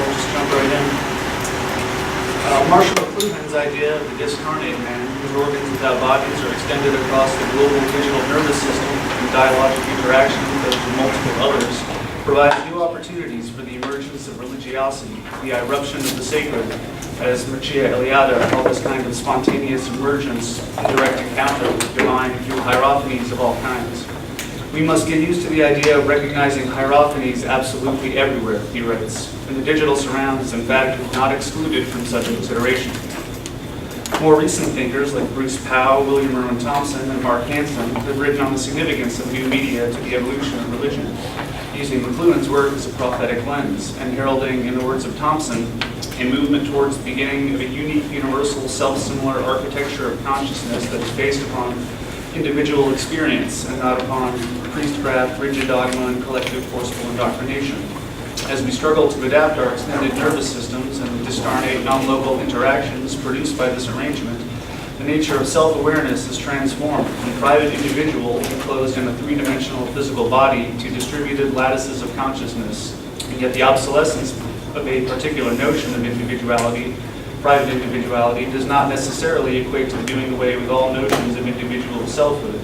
I'll just jump right in. Marshall McLuhan's idea of the discarnate man, whose organs without bodies are extended across the global digital nervous system and dialogic interaction with multiple others, provides new opportunities for the emergence of religiosity, the irruption of the sacred, as Mircea Eliade called this kind of spontaneous emergence in direct encounter with divine through hierophanies of all kinds. We must get used to the idea of recognizing hierophanies absolutely everywhere, he writes, and the digital surround is emphatically not excluded from such consideration. More recent thinkers like Bruce Powell, William Irwin Thompson, and Mark Hansen have written on the significance of new media to the evolution of religion, using McLuhan's work as a prophetic lens, and heralding, in the words of Thompson, a movement towards the beginning of a unique, universal, self-similar architecture of consciousness that is based upon individual experience and not upon priestcraft, rigid dogma, and collective forceful indoctrination. As we struggle to adapt our extended nervous systems and the discarnate non-local interactions produced by this arrangement, the nature of self-awareness is transformed from private individual enclosed in a three-dimensional physical body to distributed lattices of consciousness, and yet the obsolescence of a particular notion of individuality, private individuality, does not necessarily equate to the doing away with all notions of individual selfhood,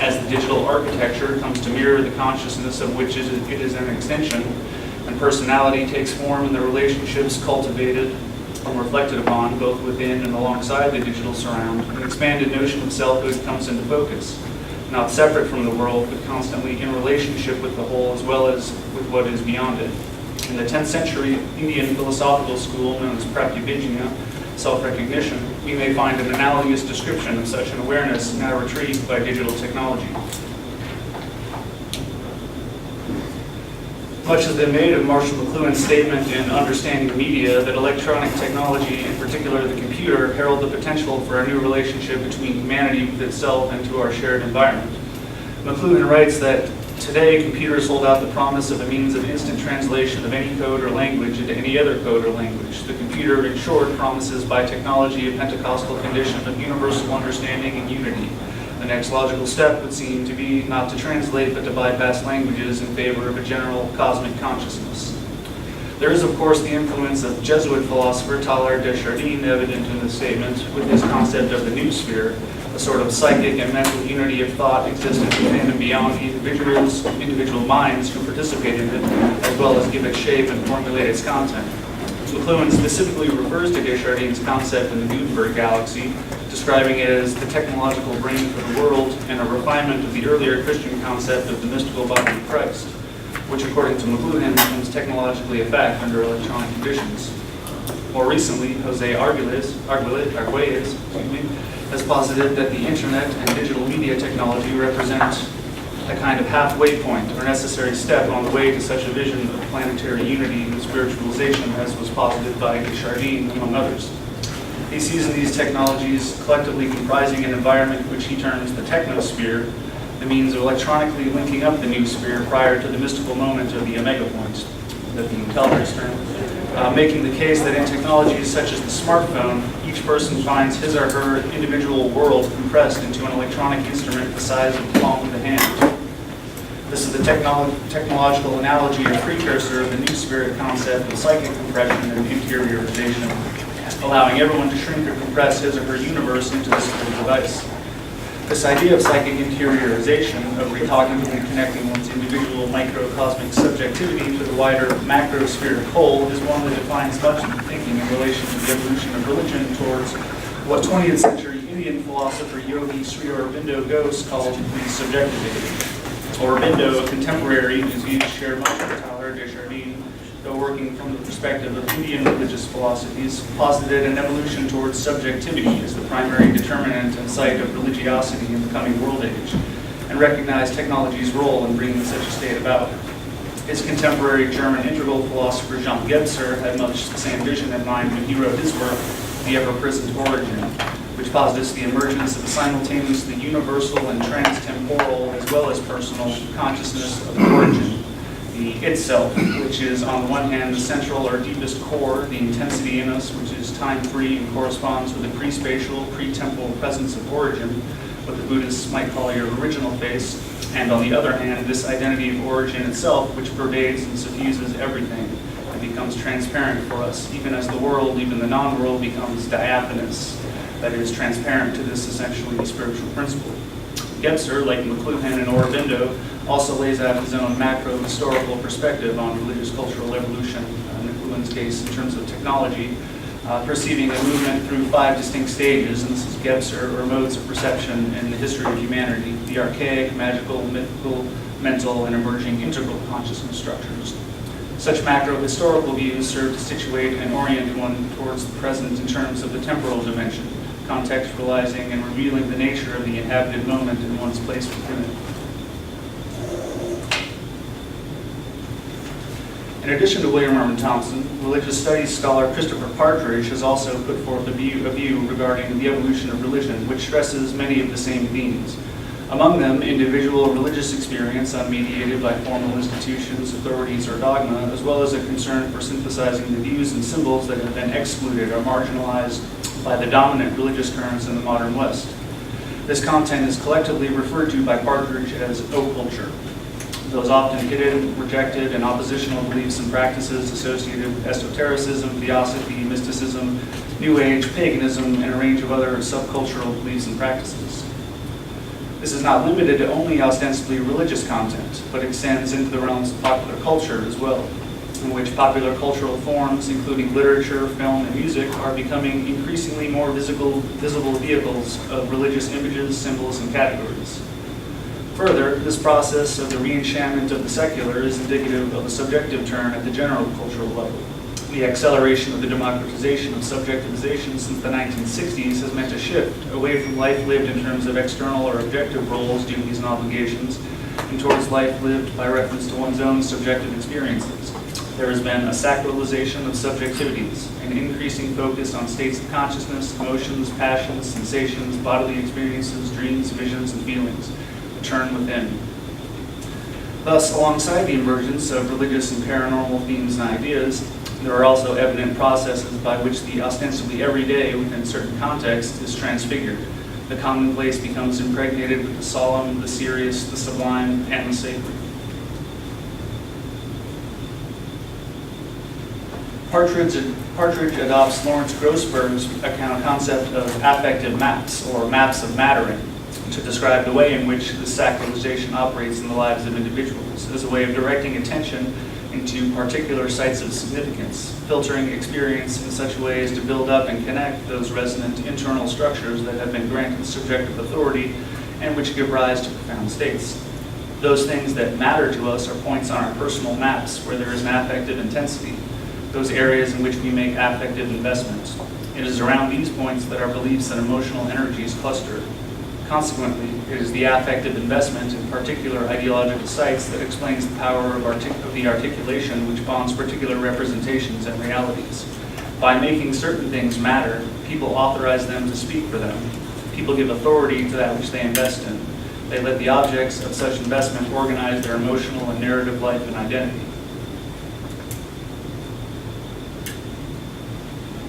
as the digital architecture comes to mirror the consciousness of which it is an extension, and personality takes form in the relationships cultivated or reflected upon both within and alongside the digital surround. An expanded notion of selfhood comes into focus, not separate from the world, but constantly in relationship with the whole as well as with what is beyond it. In the 10th century Indian philosophical school known as Pratyabhijna, self-recognition, we may find an analogous description of such an awareness now retrieved by digital technology. Much has been made of Marshall McLuhan's statement in Understanding Media that electronic technology, in particular the computer, herald the potential for a new relationship between humanity with itself and to our shared environment. McLuhan writes that today, computers hold out the promise of a means of instant translation of any code or language into any other code or language. The computer, in short, promises by technology a Pentecostal condition of universal understanding and unity. The next logical step would seem to be not to translate, but to bypass languages in favor of a general cosmic consciousness. There is, of course, the influence of Jesuit philosopher Teilhard de Chardin evident in this statement with his concept of the new sphere, a sort of psychic and mental unity of thought existent within and beyond the individual minds who participate in it, as well as give it shape and formulate its content. McLuhan specifically refers to Desjardins' concept in the Gutenberg galaxy, describing it as the technological brain for the world and a refinement of the earlier Christian concept of the mystical body of Christ, which according to McLuhan becomes technologically a fact under electronic conditions. More recently, Jose Arguelles has posited that the internet and digital media technology represent a kind of halfway point or necessary step on the way to such a vision of planetary unity and spiritualization as was posited by Desjardins, among others. He sees in these technologies collectively comprising an environment which he terms the technosphere, the means of electronically linking up the new sphere prior to the mystical moment of the omega point, that being Teilhard's term, making the case that in technologies such as the smartphone, each person finds his or her individual world compressed into an electronic instrument the size of the palm of the hand. This is the technological analogy or precursor of the new spirit concept of psychic compression and interiorization, allowing everyone to shrink or compress his or her universe into this little device. This idea of psychic interiorization, of recognitively connecting one's individual microcosmic subjectivity to the wider macrospheric whole, is one that defines much of the thinking in relation to the evolution of religion towards what 20th century Indian philosopher Yogi Sri Aurobindo Ghosh called the subjective age. Aurobindo, a contemporary whose views share much with Teilhard de Chardin, though working from the perspective of Indian religious philosophies, posited an evolution towards subjectivity as the primary determinant and site of religiosity in the coming world age, and recognized technology's role in bringing such a state about. His contemporary German integral philosopher Jean Gebser had much the same vision in mind when he wrote his work, The Ever-Present Origin, which posits the emergence of a simultaneously universal and trans-temporal as well as personal consciousness of origin, the itself, which is on the one hand the central or deepest core, the intensity in us, which is time-free and corresponds with the pre-spatial, pre-temporal presence of origin, what the Buddhists might call your original face, and on the other hand, this identity of origin itself, which pervades and suffuses everything, the becomes transparent for us, even as the world, even the non-world, becomes diaphanous, that is, transparent to this essentially spiritual principle. Gebser, like McLuhan and Aurobindo, also lays out his own macro-historical perspective on religious cultural evolution, in McLuhan's case in terms of technology, perceiving a movement through 5 distinct stages, and this is Gebser, or modes of perception in the history of humanity: the archaic, magical, mythical, mental, and emerging integral consciousness structures. Such macro-historical views serve to situate and orient one towards the present in terms of the temporal dimension, contextualizing and revealing the nature of the inhabited moment and one's place within it. In addition to William Herman Thompson, religious studies scholar Christopher Partridge has also put forth a view regarding the evolution of religion, which stresses many of the same themes. Among them, individual religious experience unmediated by formal institutions, authorities, or dogma, as well as a concern for synthesizing the views and symbols that have been excluded or marginalized by the dominant religious currents in the modern West. This content is collectively referred to by Partridge as occulture. Those often hidden, rejected, and oppositional beliefs and practices associated with esotericism, theosophy, mysticism, New Age, paganism, and a range of other subcultural beliefs and practices. This is not limited to only ostensibly religious content, but extends into the realms of popular culture as well, in which popular cultural forms, including literature, film, and music, are becoming increasingly more visible vehicles of religious images, symbols, and categories. Further, this process of the re-enchantment of the secular is indicative of a subjective turn at the general cultural level. The acceleration of the democratization of subjectivization since the 1960s has meant a shift away from life lived in terms of external or objective roles, duties, and obligations, and towards life lived by reference to one's own subjective experiences. There has been a sacralization of subjectivities, an increasing focus on states of consciousness, emotions, passions, sensations, bodily experiences, dreams, visions, and feelings. Turn within. Thus, alongside the emergence of religious and paranormal themes and ideas, there are also evident processes by which the ostensibly everyday within certain contexts is transfigured. The commonplace becomes impregnated with the solemn, the serious, the sublime, and the sacred. Partridge adopts Lawrence Grossberg's concept of affective maps, or maps of mattering, to describe the way in which this sacralization operates in the lives of individuals as a way of directing attention into particular sites of significance, filtering experience in such a way as to build up and connect those resonant internal structures that have been granted subjective authority and which give rise to profound states. Those things that matter to us are points on our personal maps where there is an affective intensity, those areas in which we make affective investments. It is around these points that our beliefs and emotional energies cluster. Consequently, it is the affective investment in particular ideological sites that explains the power of the articulation which bonds particular representations and realities. By making certain things matter, people authorize them to speak for them. People give authority to that which they invest in. They let the objects of such investment organize their emotional and narrative life and identity.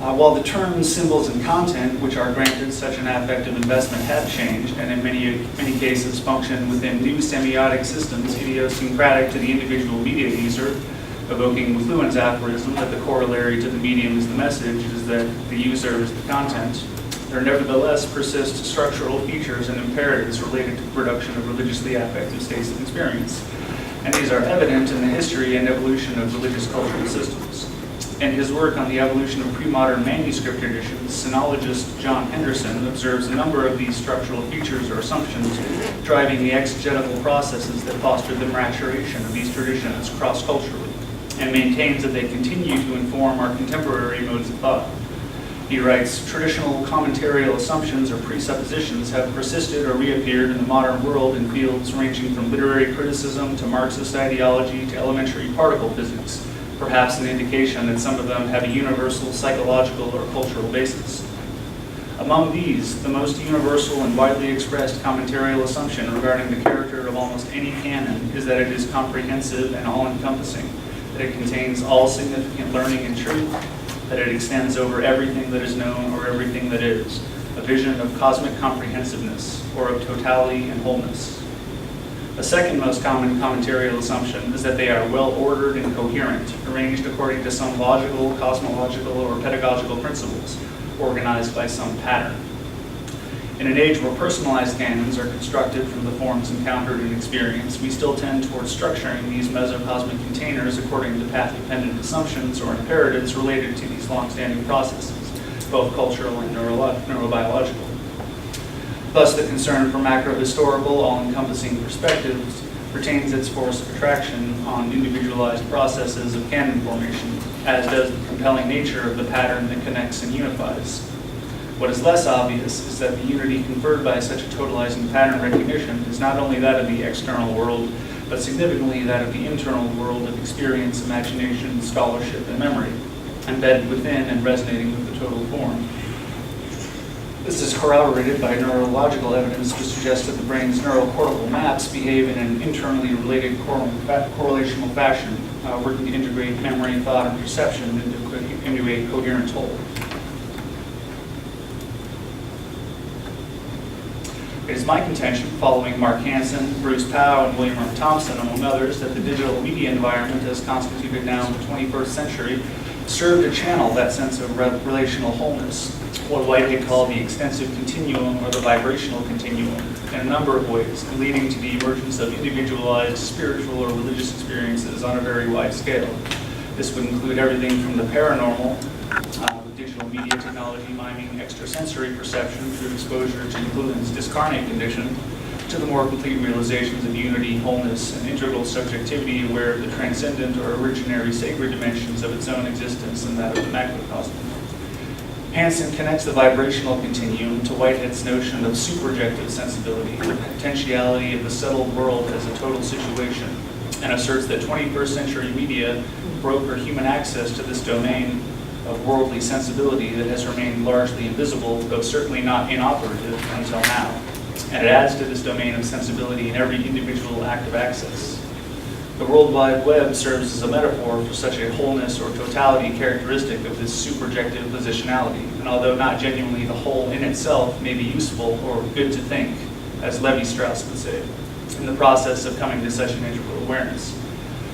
While the terms, symbols, and content which are granted such an affective investment have changed, and in many cases function within new semiotic systems idiosyncratic to the individual media user, evoking McLuhan's aphorism that the corollary to the medium is the message is that the user is the content, there nevertheless persist structural features and imperatives related to the production of religiously affective states of experience. And these are evident in the history and evolution of religious cultural systems. In his work on the evolution of pre-modern manuscript traditions, sinologist John Henderson observes a number of these structural features or assumptions driving the exegetical processes that foster the maturation of these traditions cross-culturally, and maintains that they continue to inform our contemporary modes of thought. He writes, traditional commentarial assumptions or presuppositions have persisted or reappeared in the modern world in fields ranging from literary criticism to Marxist ideology to elementary particle physics, perhaps an indication that some of them have a universal psychological or cultural basis. Among these, the most universal and widely expressed commentarial assumption regarding the character of almost any canon is that it is comprehensive and all-encompassing, that it contains all significant learning and truth, that it extends over everything that is known or everything that is, a vision of cosmic comprehensiveness or of totality and wholeness. A second most common commentarial assumption is that they are well-ordered and coherent, arranged according to some logical, cosmological, or pedagogical principles, organized by some pattern. In an age where personalized canons are constructed from the forms encountered in experience, we still tend towards structuring these mesocosmic containers according to path-dependent assumptions or imperatives related to these long-standing processes, both cultural and neurobiological. Thus, the concern for macro-historical, all-encompassing perspectives retains its force of attraction on individualized processes of canon formation, as does the compelling nature of the pattern that connects and unifies. What is less obvious is that the unity conferred by such a totalizing pattern recognition is not only that of the external world, but significantly that of the internal world of experience, imagination, scholarship, and memory, embedded within and resonating with the total form. This is corroborated by neurological evidence to suggest that the brain's neurocortical maps behave in an internally related correlational fashion, working to integrate memory, thought, and perception into a coherent whole. It is my contention, following Mark Hansen, Bruce Powell, and William R. Thompson, among others, that the digital media environment as constituted now in the 21st century served to channel that sense of relational wholeness, what Whitehead called the extensive continuum or the vibrational continuum, in a number of ways, leading to the emergence of individualized spiritual or religious experiences on a very wide scale. This would include everything from the paranormal, digital media technology miming extrasensory perception through exposure to Lewin's discarnate condition, to the more complete realizations of unity, wholeness, and integral subjectivity aware of the transcendent or originary sacred dimensions of its own existence and that of the macrocosm. Hansen connects the vibrational continuum to Whitehead's notion of superjective sensibility, the potentiality of the settled world as a total situation, and asserts that 21st century media broker human access to this domain of worldly sensibility that has remained largely invisible, though certainly not inoperative until now. And it adds to this domain of sensibility in every individual act of access. The World Wide Web serves as a metaphor for such a wholeness or totality characteristic of this superjective positionality, and although not genuinely the whole in itself, may be useful or good to think, as Levi-Strauss would say, in the process of coming to such an integral awareness.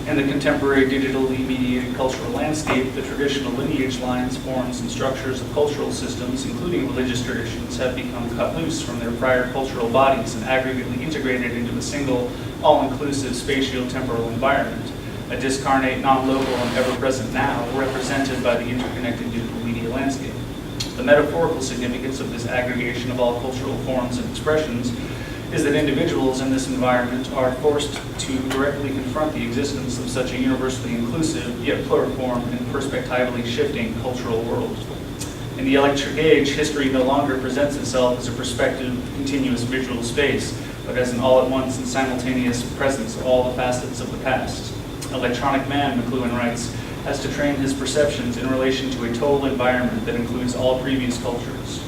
In the contemporary digitally mediated cultural landscape, the traditional lineage lines, forms, and structures of cultural systems, including religious traditions, have become cut loose from their prior cultural bodies and aggregately integrated into a single, all-inclusive spatio-temporal environment, a discarnate, non-local, and ever-present now, represented by the interconnected digital media landscape. The metaphorical significance of this aggregation of all cultural forms and expressions is that individuals in this environment are forced to directly confront the existence of such a universally inclusive, yet pluriform and perspectively shifting cultural world. In the electric age, history no longer presents itself as a perspective, continuous visual space, but as an all-at-once and simultaneous presence of all the facets of the past. Electronic man, McLuhan writes, has to train his perceptions in relation to a total environment that includes all previous cultures.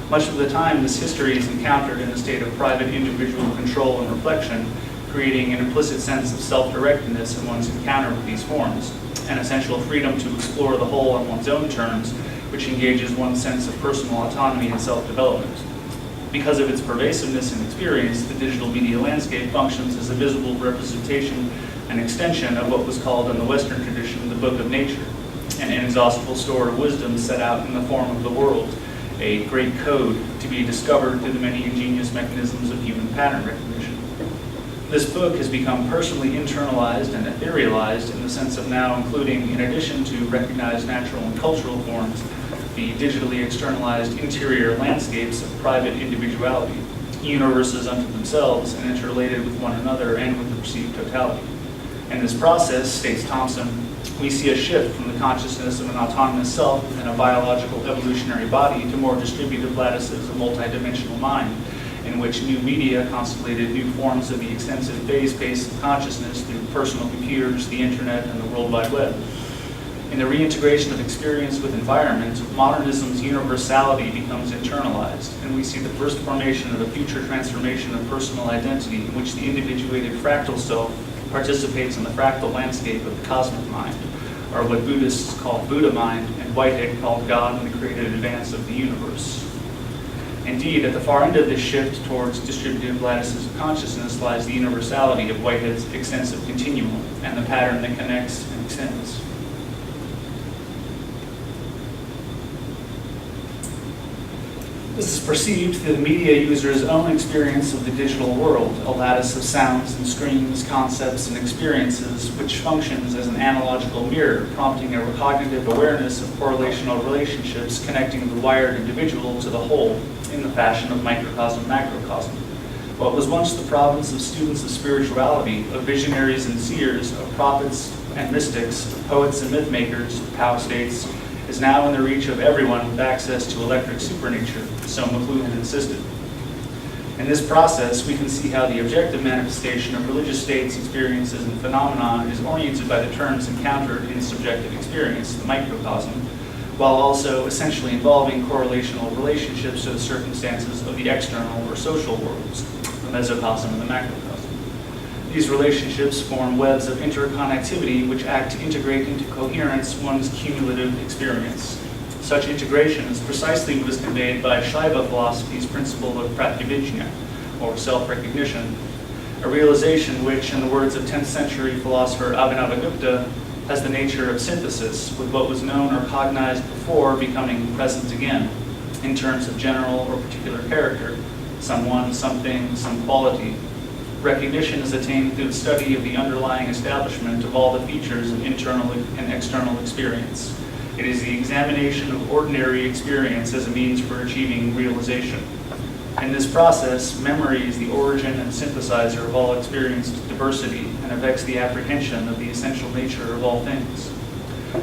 Much of the time, this history is encountered in a state of private individual control and reflection, creating an implicit sense of self-directedness in one's encounter with these forms, an essential freedom to explore the whole on one's own terms, which engages one's sense of personal autonomy and self-development. Because of its pervasiveness and experience, the digital media landscape functions as a visible representation and extension of what was called in the Western tradition the Book of Nature, an inexhaustible store of wisdom set out in the form of the world, a great code to be discovered through the many ingenious mechanisms of human pattern recognition. This book has become personally internalized and etherealized in the sense of now including, in addition to recognized natural and cultural forms, the digitally externalized interior landscapes of private individuality, universes unto themselves and interrelated with one another and with the perceived totality. In this process, states Thompson, we see a shift from the consciousness of an autonomous self within a biological evolutionary body to more distributed lattices of multidimensional mind, in which new media constellated new forms of the extensive phase space of consciousness through personal computers, the internet, and the World Wide Web. In the reintegration of experience with environment, modernism's universality becomes internalized, and we see the first formation of the future transformation of personal identity in which the individuated fractal self participates in the fractal landscape of the cosmic mind, or what Buddhists call Buddha mind, and Whitehead called God and the created advance of the universe. Indeed, at the far end of this shift towards distributive lattices of consciousness lies the universality of Whitehead's extensive continuum and the pattern that connects and extends. This is perceived through the media user's own experience of the digital world, a lattice of sounds and screens, concepts and experiences, which functions as an analogical mirror, prompting a recognitive awareness of correlational relationships connecting the wired individual to the whole in the fashion of microcosm-macrocosm. What was once the province of students of spirituality, of visionaries and seers, of prophets and mystics, of poets and myth-makers, of Tao states, is now in the reach of everyone with access to electric supernature, so McLuhan insisted. In this process, we can see how the objective manifestation of religious states, experiences, and phenomena is oriented by the terms encountered in subjective experience, the microcosm, while also essentially involving correlational relationships to the circumstances of the external or social worlds, the mesocosm and the macrocosm. These relationships form webs of interconnectivity which act to integrate into coherence one's cumulative experience. Such integration is precisely what is conveyed by Shaiva philosophy's principle of pratyabhijna, or self-recognition, a realization which, in the words of 10th century philosopher Abhinavagupta, has the nature of synthesis, with what was known or cognized before becoming present again, in terms of general or particular character, someone, something, some quality. Recognition is attained through the study of the underlying establishment of all the features of internal and external experience. It is the examination of ordinary experience as a means for achieving realization. In this process, memory is the origin and synthesizer of all experienced diversity and affects the apprehension of the essential nature of all things.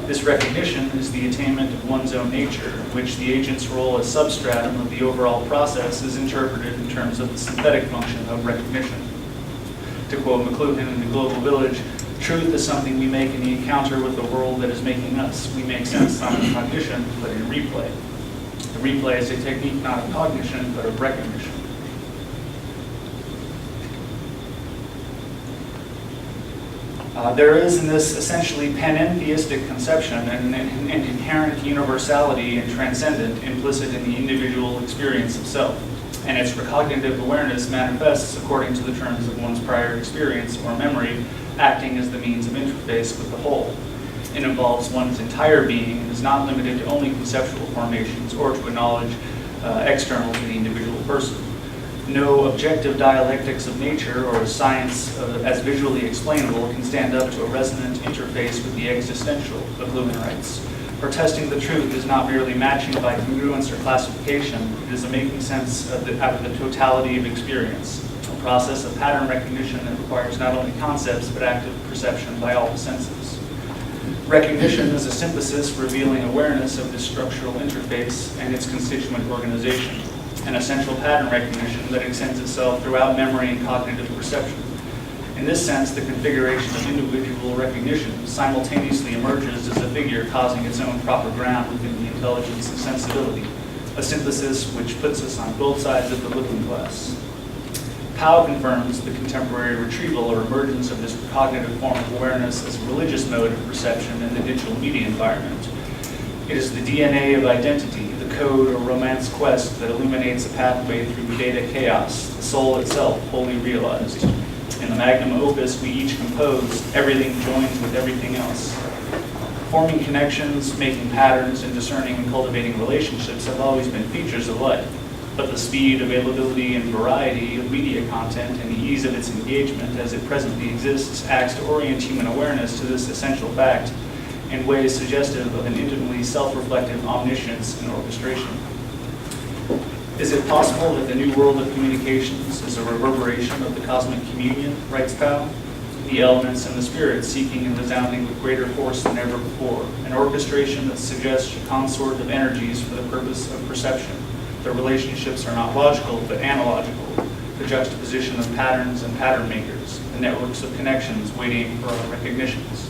This recognition is the attainment of one's own nature, in which the agent's role as substratum of the overall process is interpreted in terms of the synthetic function of recognition. To quote McLuhan in The Global Village, truth is something we make in the encounter with the world that is making us. We make sense not in cognition, but in replay. The replay is a technique not of cognition, but of recognition. There is in this essentially panentheistic conception an inherent universality and transcendent implicit in the individual experience of self, and its recognitive awareness manifests according to the terms of one's prior experience or memory, acting as the means of interface with the whole. It involves one's entire being and is not limited to only conceptual formations or to a knowledge external to the individual person. No objective dialectics of nature or science as visually explainable can stand up to a resonant interface with the existential, McLuhan writes. For testing the truth is not merely matching by congruence or classification, it is a making sense out of the totality of experience, a process of pattern recognition that requires not only concepts but active perception by all the senses. Recognition is a synthesis revealing awareness of this structural interface and its constituent organization, an essential pattern recognition that extends itself throughout memory and cognitive perception. In this sense, the configuration of individual recognition simultaneously emerges as a figure causing its own proper ground within the intelligence and sensibility, a synthesis which puts us on both sides of the looking glass. Pow confirms the contemporary retrieval or emergence of this cognitive form of awareness as a religious mode of perception in the digital media environment. It is the DNA of identity, the code or romance quest that illuminates a pathway through data chaos, the soul itself wholly realized. In the magnum opus we each compose, everything joins with everything else. Forming connections, making patterns, and discerning and cultivating relationships have always been features of life. But the speed, availability, and variety of media content and the ease of its engagement as it presently exists acts to orient human awareness to this essential fact in ways suggestive of an intimately self-reflective omniscience and orchestration. Is it possible that the new world of communications is a reverberation of the cosmic communion, writes Pow? The elements and the spirits seeking and resounding with greater force than ever before, an orchestration that suggests a consort of energies for the purpose of perception. The relationships are not logical, but analogical, the juxtaposition of patterns and pattern makers, the networks of connections waiting for our recognitions.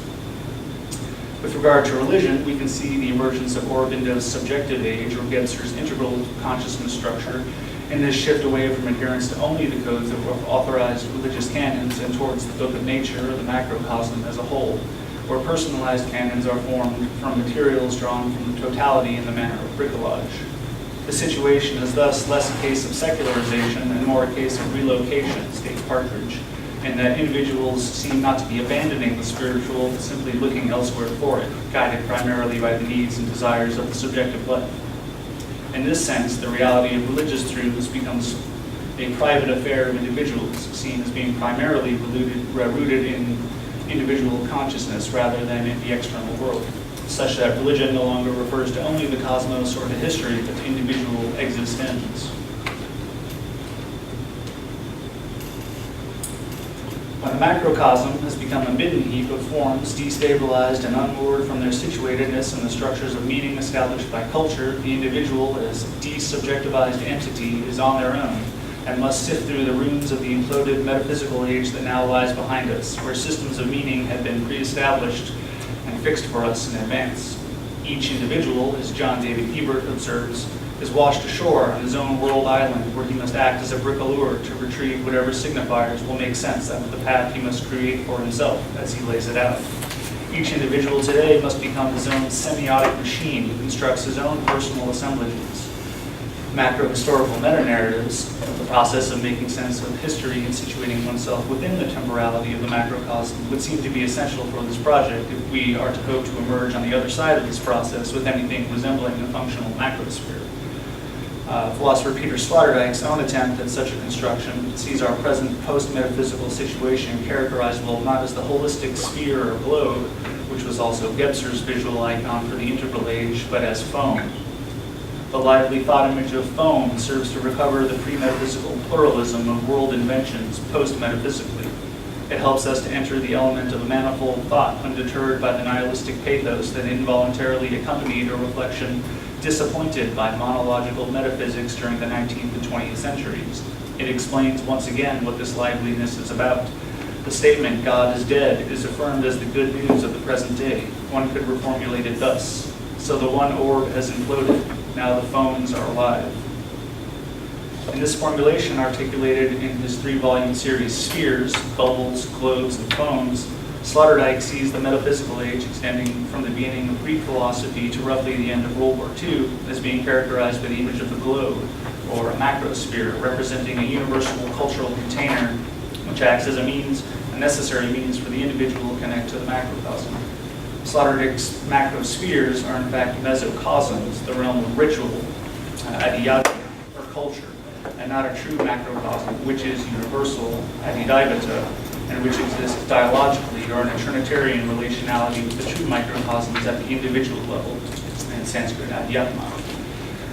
With regard to religion, we can see the emergence of Aurobindo's subjective age, or Gebser's integral consciousness structure, in this shift away from adherence to only the codes of authorized religious canons and towards the book of nature, or the macrocosm as a whole, where personalized canons are formed from materials drawn from the totality in the manner of bricolage. The situation is thus less a case of secularization and more a case of relocation, states Partridge, and that individuals seem not to be abandoning the spiritual, but simply looking elsewhere for it, guided primarily by the needs and desires of the subjective life. In this sense, the reality of religious truths becomes a private affair of individuals, seen as being primarily rooted in individual consciousness rather than in the external world, such that religion no longer refers to only the cosmos or to history, but to individual existence. When the macrocosm has become a midden heap of forms destabilized and unmoored from their situatedness in the structures of meaning established by culture, the individual as desubjectivized entity is on their own and must sift through the ruins of the imploded metaphysical age that now lies behind us, where systems of meaning had been pre-established and fixed for us in advance. Each individual, as John David Ebert observes, is washed ashore on his own world island, where he must act as a bricoleur to retrieve whatever signifiers will make sense out of the path he must create for himself as he lays it out. Each individual today must become his own semiotic machine who constructs his own personal assemblages. Macro-historical meta-narratives, the process of making sense of history and situating oneself within the temporality of the macrocosm, would seem to be essential for this project if we are to hope to emerge on the other side of this process with anything resembling a functional macrosphere. Philosopher Peter Sloterdijk's own attempt at such a construction sees our present post-metaphysical situation characterizable not as the holistic sphere or globe, which was also Gebser's visual icon for the integral age, but as foam. The lively thought image of foam serves to recover the pre-metaphysical pluralism of world inventions post-metaphysically. It helps us to enter the element of manifold thought undeterred by the nihilistic pathos that involuntarily accompanied a reflection disappointed by monological metaphysics during the 19th and 20th centuries. It explains once again what this liveliness is about. The statement, "God is dead," is affirmed as the good news of the present day. One could reformulate it thus: so the one orb has imploded, now the foams are alive. In this formulation, articulated in his 3-volume series Spheres, Bubbles, Globes, and Foams, Sloterdijk sees the metaphysical age extending from the beginning of Greek philosophy to roughly the end of World War II as being characterized by the image of the globe, or a macrosphere, representing a universal cultural container which acts as a necessary means for the individual to connect to the macrocosm. Sloterdijk's macrospheres are in fact mesocosms, the realm of ritual, adiatia, or culture, and not a true macrocosm, which is universal, adidaivata, and which exists dialogically or in a Trinitarian relationality with the true microcosms at the individual level, in Sanskrit, adhyatma.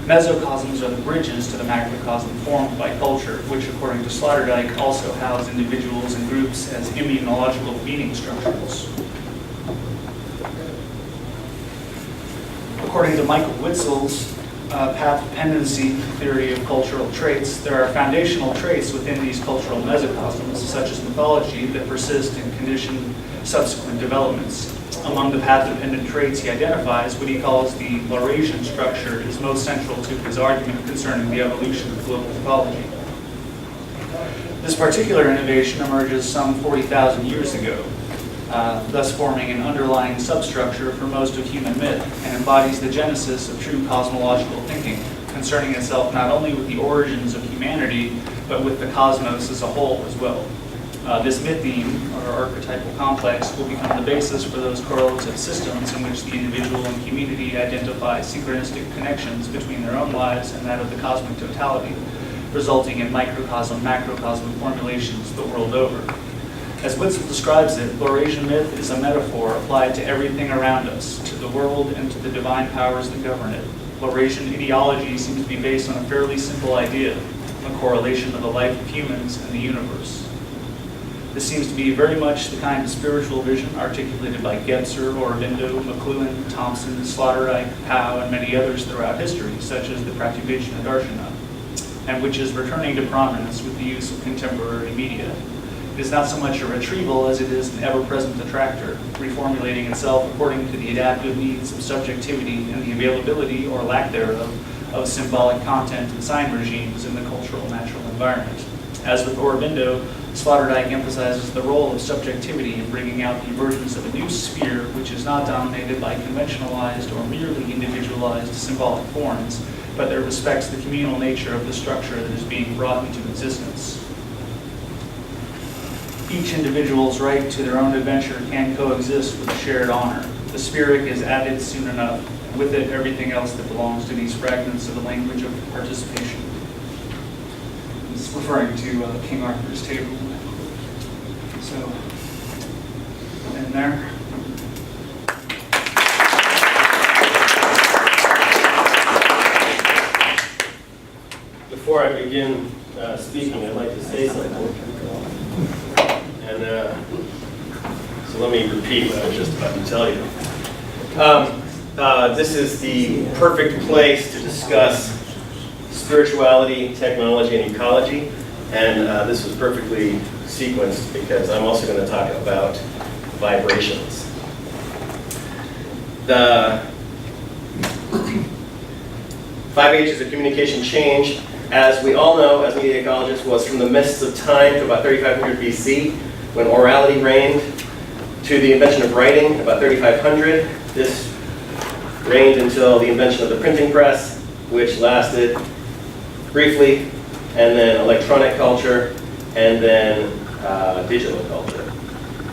Mesocosms are the bridges to the macrocosm formed by culture, which, according to Sloterdijk, also house individuals and groups as immunological meaning structures. According to Michael Witzel's path dependency theory of cultural traits, there are foundational traits within these cultural mesocosms, such as mythology, that persist and condition subsequent developments. Among the path-dependent traits he identifies, what he calls the Laurasian structure is most central to his argument concerning the evolution of global ecology. This particular innovation emerges some 40,000 years ago, thus forming an underlying substructure for most of human myth, and embodies the genesis of true cosmological thinking, concerning itself not only with the origins of humanity, but with the cosmos as a whole as well. This mytheme, or archetypal complex, will become the basis for those correlative systems in which the individual and community identify synchronistic connections between their own lives and that of the cosmic totality, resulting in microcosm-macrocosm formulations the world over. As Witzel describes it, Laurasian myth is a metaphor applied to everything around us, to the world and to the divine powers that govern it. Laurasian ideology seems to be based on a fairly simple idea, a correlation of the life of humans and the universe. This seems to be very much the kind of spiritual vision articulated by Gebser, Aurobindo, McLuhan, Thompson, Sloterdijk, Howe, and many others throughout history, such as the Pratyabhijna Darshana, and which is returning to prominence with the use of contemporary media. It is not so much a retrieval as it is an ever-present attractor, reformulating itself according to the adaptive needs of subjectivity and the availability, or lack thereof, of symbolic content and sign regimes in the cultural natural environment. As with Aurobindo, Sloterdijk emphasizes the role of subjectivity in bringing out the emergence of a new sphere which is not dominated by conventionalized or merely individualized symbolic forms, but that respects the communal nature of the structure that is being brought into existence. Each individual's right to their own adventure can coexist with a shared honor. The spirit is added soon enough, and with it everything else that belongs to these fragments of the language of participation. It's referring to King Arthur's table. So, and there. Before I begin speaking, I'd like to say something. And so let me repeat what I was just about to tell you. This is the perfect place to discuss spirituality, technology, and ecology. And this was perfectly sequenced because I'm also going to talk about vibrations. The 5 ages of communication change, as we all know, as media ecologists, was from the mists of time to about 3500 BC, when orality reigned, to the invention of writing, about 3500. This reigned until the invention of the printing press, which lasted briefly, and then electronic culture, and then digital culture.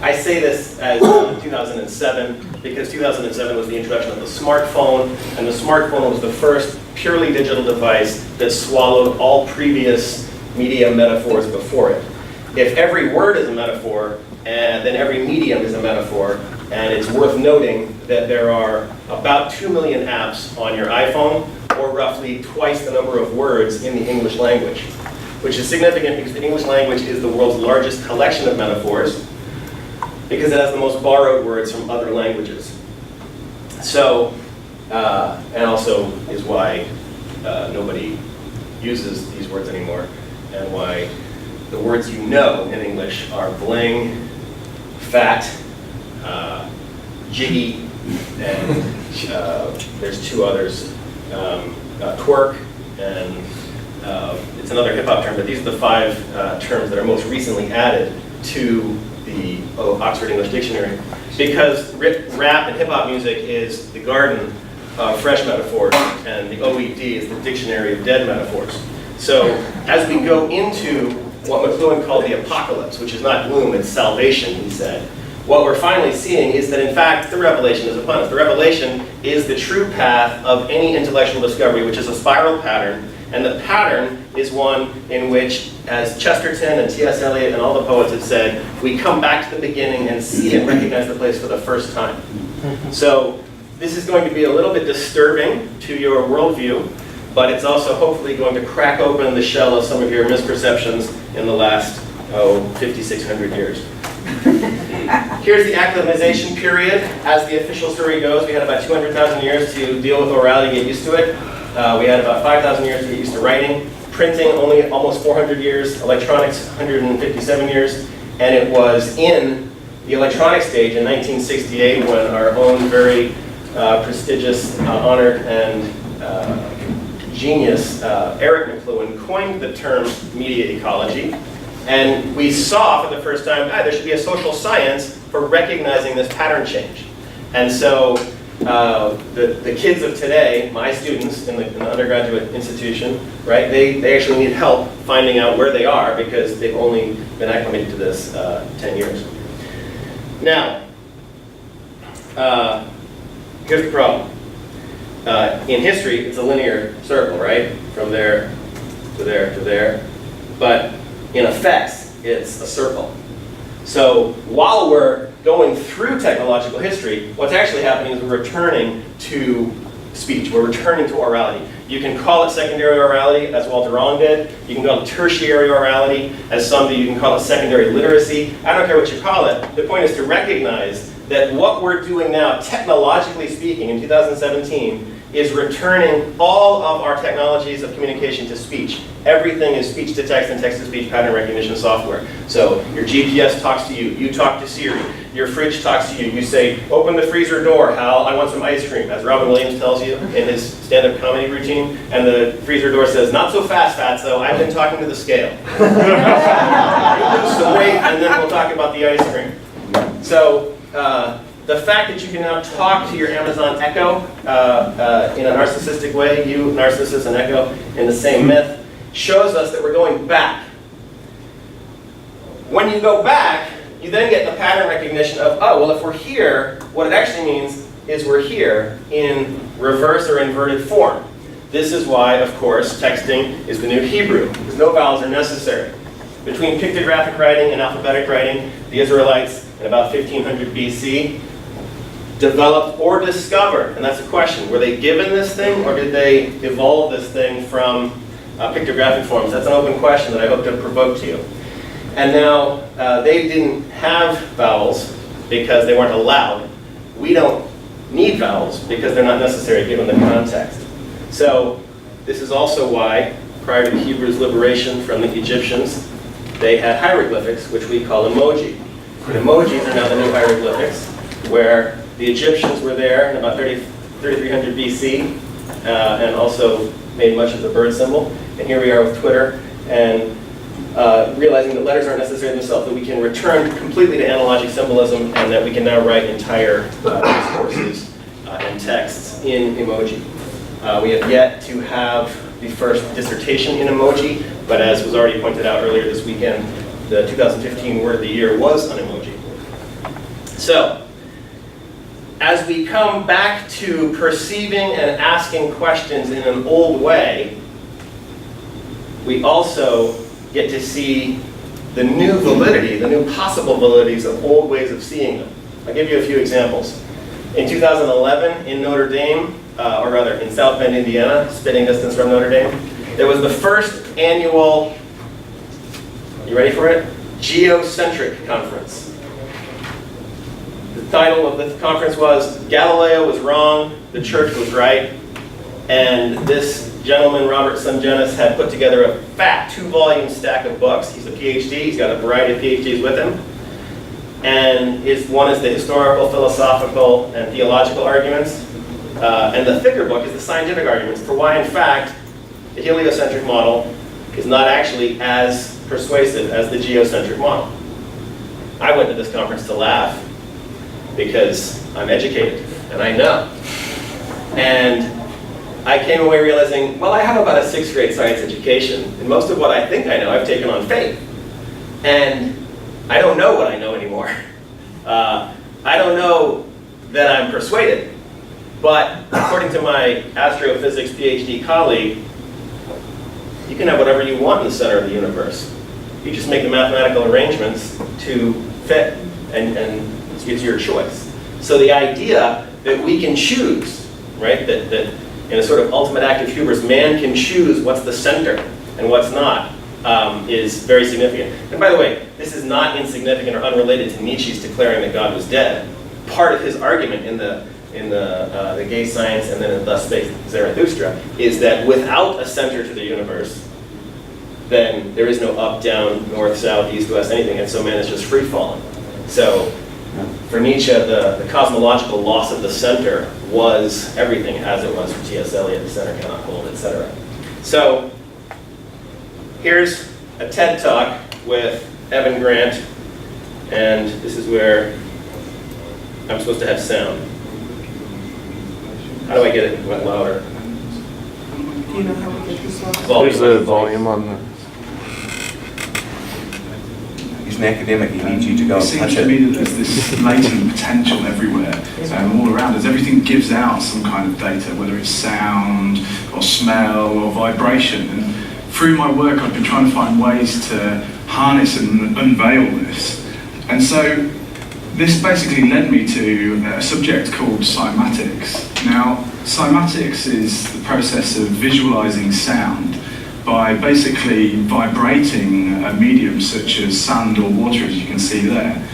I say this as 2007 because 2007 was the introduction of the smartphone, and the smartphone was the first purely digital device that swallowed all previous media metaphors before it. If every word is a metaphor, then every medium is a metaphor, and it's worth noting that there are about 2 million apps on your iPhone, or roughly twice the number of words in the English language, which is significant because the English language is the world's largest collection of metaphors, because it has the most borrowed words from other languages. So, and also is why nobody uses these words anymore, and why the words you know in English are bling, fat, jiggy, and there's 2 others, twerk, and it's another hip-hop term, but these are the 5 terms that are most recently added to the Oxford English Dictionary, because rap and hip-hop music is the garden of fresh metaphors, and the OED is the dictionary of dead metaphors. So as we go into what McLuhan called the apocalypse, which is not gloom, it's salvation, he said, what we're finally seeing is that in fact the revelation is upon us. The revelation is the true path of any intellectual discovery, which is a spiral pattern, and the pattern is one in which, as Chesterton and T.S. Eliot and all the poets have said, we come back to the beginning and see and recognize the place for the first time. So this is going to be a little bit disturbing to your worldview, but it's also hopefully going to crack open the shell of some of your misperceptions in the last, 5,600 years. Here's the acclimatization period. As the official story goes, we had about 200,000 years to deal with orality and get used to it. We had about 5,000 years to get used to writing. Printing, only almost 400 years. Electronics, 157 years. And it was in the electronic stage in 1968 when our own very prestigious, honored, and genius Eric McLuhan coined the term media ecology. And we saw for the first time, there should be a social science for recognizing this pattern change. And so the kids of today, my students in the undergraduate institution, right, they actually need help finding out where they are because they've only been acclimated to this 10 years. Now, here's the problem. In history, it's a linear circle, right? From there to there to there. But in effects, it's a circle. So while we're going through technological history, what's actually happening is we're returning to speech. We're returning to orality. You can call it secondary orality, as Walter Rawlings did. You can call it tertiary orality, as some do. You can call it secondary literacy. I don't care what you call it. The point is to recognize that what we're doing now, technologically speaking, in 2017, is returning all of our technologies of communication to speech. Everything is speech to text and text to speech pattern recognition software. So your GPS talks to you, you talk to Siri, your fridge talks to you, you say, open the freezer door, Hal, I want some ice cream, as Robin Williams tells you in his stand-up comedy routine, and the freezer door says, not so fast, Fatso, I've been talking to the scale. You lose some weight, and then we'll talk about the ice cream. So the fact that you can now talk to your Amazon Echo in a narcissistic way, you, Narcissus, and Echo in the same myth, shows us that we're going back. When you go back, you then get the pattern recognition of, oh, well, if we're here, what it actually means is we're here in reverse or inverted form. This is why, of course, texting is the new Hebrew, because no vowels are necessary. Between pictographic writing and alphabetic writing, the Israelites in about 1500 BC developed or discovered, and that's a question, were they given this thing or did they evolve this thing from pictographic forms? That's an open question that I hope to provoke to you. And now they didn't have vowels because they weren't allowed. We don't need vowels because they're not necessary given the context. So this is also why, prior to the Hebrews' liberation from the Egyptians, they had hieroglyphics, which we call emoji. And emojis are now the new hieroglyphics, where the Egyptians were there in about 3300 BC, and also made much of the bird symbol. And here we are with Twitter, and realizing that letters aren't necessary themselves, that we can return completely to analogic symbolism, and that we can now write entire discourses and texts in emoji. We have yet to have the first dissertation in emoji, but as was already pointed out earlier this weekend, the 2015 word of the year was an emoji. So, as we come back to perceiving and asking questions in an old way, we also get to see the new validity, the new possible validities of old ways of seeing them. I'll give you a few examples. In 2011, in Notre Dame, or rather in South Bend, Indiana, spitting distance from Notre Dame, there was the first annual, you ready for it? Geocentric Conference. The title of the conference was, Galileo was wrong, the church was right, and this gentleman, Robert Sungenis, had put together a fat 2-volume stack of books. He's a PhD, he's got a variety of PhDs with him. And one is the historical, philosophical, and theological arguments. And the thicker book is the scientific arguments for why, in fact, the heliocentric model is not actually as persuasive as the geocentric model. I went to this conference to laugh because I'm educated and I know. And I came away realizing, well, I have about a 6th grade science education, and most of what I think I know I've taken on faith. And I don't know what I know anymore. I don't know that I'm persuaded. But according to my astrophysics PhD colleague, you can have whatever you want in the center of the universe. You just make the mathematical arrangements to fit, and it's your choice. So the idea that we can choose, right, that in a sort of ultimate act of hubris, man can choose what's the center and what's not, is very significant. And by the way, this is not insignificant or unrelated to Nietzsche's declaring that God was dead. Part of his argument in the gay science and then in Thus Spake Zarathustra is that without a center to the universe, then there is no up, down, north, south, east, west, anything, and so man is just free-falling. So for Nietzsche, the cosmological loss of the center was everything, as it was for T.S. Eliot, the center cannot hold, etc. So here's a TED Talk with Evan Grant, and this is where I'm supposed to have sound. How do I get it louder? Do you know how to get this off? There's a volume on the... He's an academic, he needs you to go It and seems touch to it. me that there's this latent potential everywhere, all around us. Everything gives out some kind of data, whether it's sound or smell or vibration. And through my work, I've been trying to find ways to harness and unveil this. And so this basically led me to a subject called cymatics. Now, cymatics is the process of visualizing sound by basically vibrating a medium such as sand or water, as you can see there.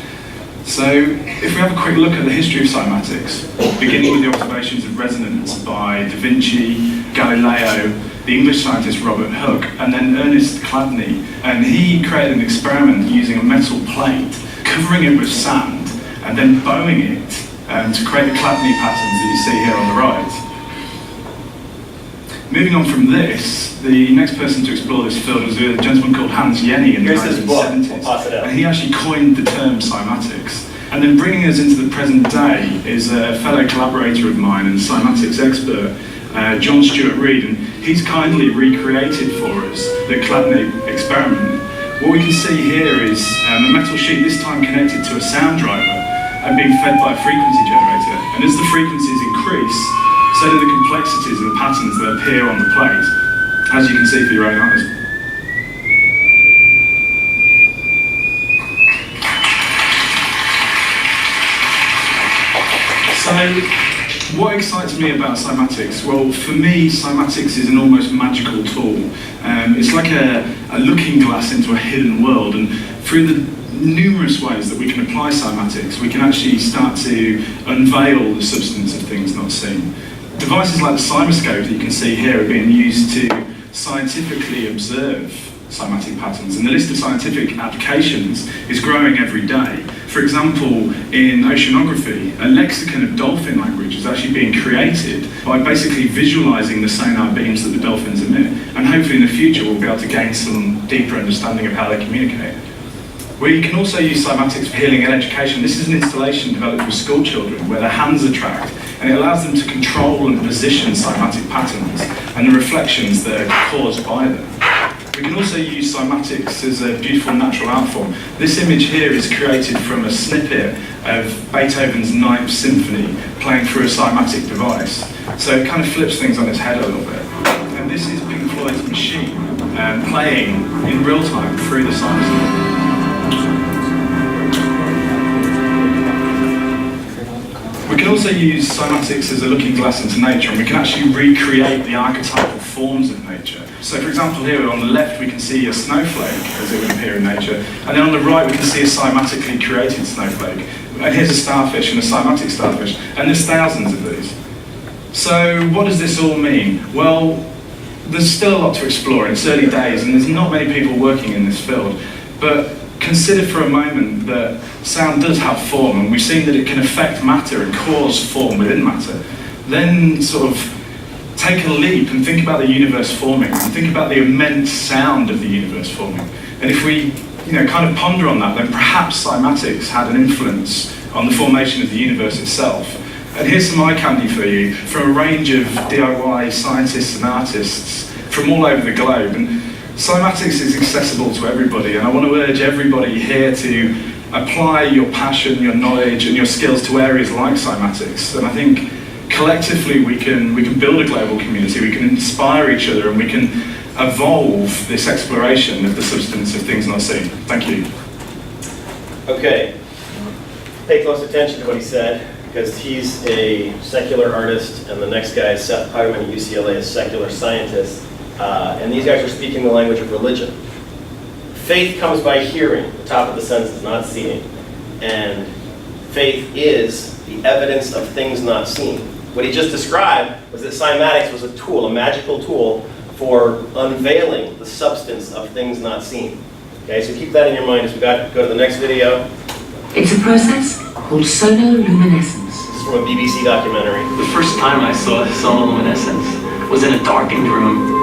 So if we have a quick look at the history of cymatics, beginning with the observations of resonance by Da Vinci, Galileo, the English scientist Robert Hooke, and then Ernest Chladni, and he created an experiment using a metal plate, covering it with sand, and then bowing it to create the Chladni patterns that you see here on the right. Moving on from this, the next person to explore this field was a gentleman called Hans Jenny in the 1970s. We'll pass it out. And he actually coined the term cymatics. And then bringing us into the present day is a fellow collaborator of mine and cymatics expert, John Stuart Reid, and he's kindly recreated for us the Chladni experiment. What we can see here is a metal sheet, this time connected to a sound driver and being fed by a frequency generator. And as the frequencies increase, so do the complexities of the patterns that appear on the plate, as you can see for your own eyes. So, what excites me about cymatics? Well, for me, cymatics is an almost magical tool. It's like a looking glass into a hidden world, and through the numerous ways that we can apply cymatics, we can actually start to unveil the substance of things not seen. Devices like the cymoscope that you can see here are being used to scientifically observe cymatic patterns, and the list of scientific applications is growing every day. For example, in oceanography, a lexicon of dolphin language is actually being created by basically visualizing the sonar beams that the dolphins emit, and hopefully in the future we'll be able to gain some deeper understanding of how they communicate. We can also use cymatics for healing and education. This is an installation developed for school children where their hands are tracked, and it allows them to control and position cymatic patterns and the reflections that are caused by them. We can also use cymatics as a beautiful natural art form. This image here is created from a snippet of Beethoven's Ninth Symphony playing through a cymatic device. So it kind of flips things on its head a little bit. And this is Pink Floyd's Machine playing in real time through the cymoscope. We can also use cymatics as a looking glass into nature, and we can actually recreate the archetypal forms of nature. So for example here on the left we can see a snowflake as it would appear in nature, and then on the right we can see a cymatically created snowflake. And here's a starfish and a cymatic starfish, and there's thousands of these. So what does this all mean? Well, there's still a lot to explore, it's early days and there's not many people working in this field, but consider for a moment that sound does have form, and we've seen that it can affect matter and cause form within matter. Then sort of take a leap and think about the universe forming, and think about the immense sound of the universe forming. And if we kind of ponder on that, then perhaps cymatics had an influence on the formation of the universe itself. And here's some eye candy for you from a range of DIY scientists and artists from all over the globe. And cymatics is accessible to everybody, and I want to urge everybody here to apply your passion, your knowledge and your skills to areas like cymatics. And I think collectively we can build a global community, we can inspire each other, and we can evolve this exploration of the substance of things not seen. Thank you. Okay, pay close attention to what he said, because he's a secular artist, and the next guy is Seth Putterman at UCLA, a secular scientist. And these guys are speaking the language of religion. Faith comes by hearing, the top of the senses, not seeing. And faith is the evidence of things not seen. What he just described was that cymatics was a tool, a magical tool for unveiling the substance of things not seen. Okay, so keep that in your mind as we go to the next video. It's a process called sonoluminescence. This is from a BBC documentary. The first time I saw sonoluminescence was in a darkened room.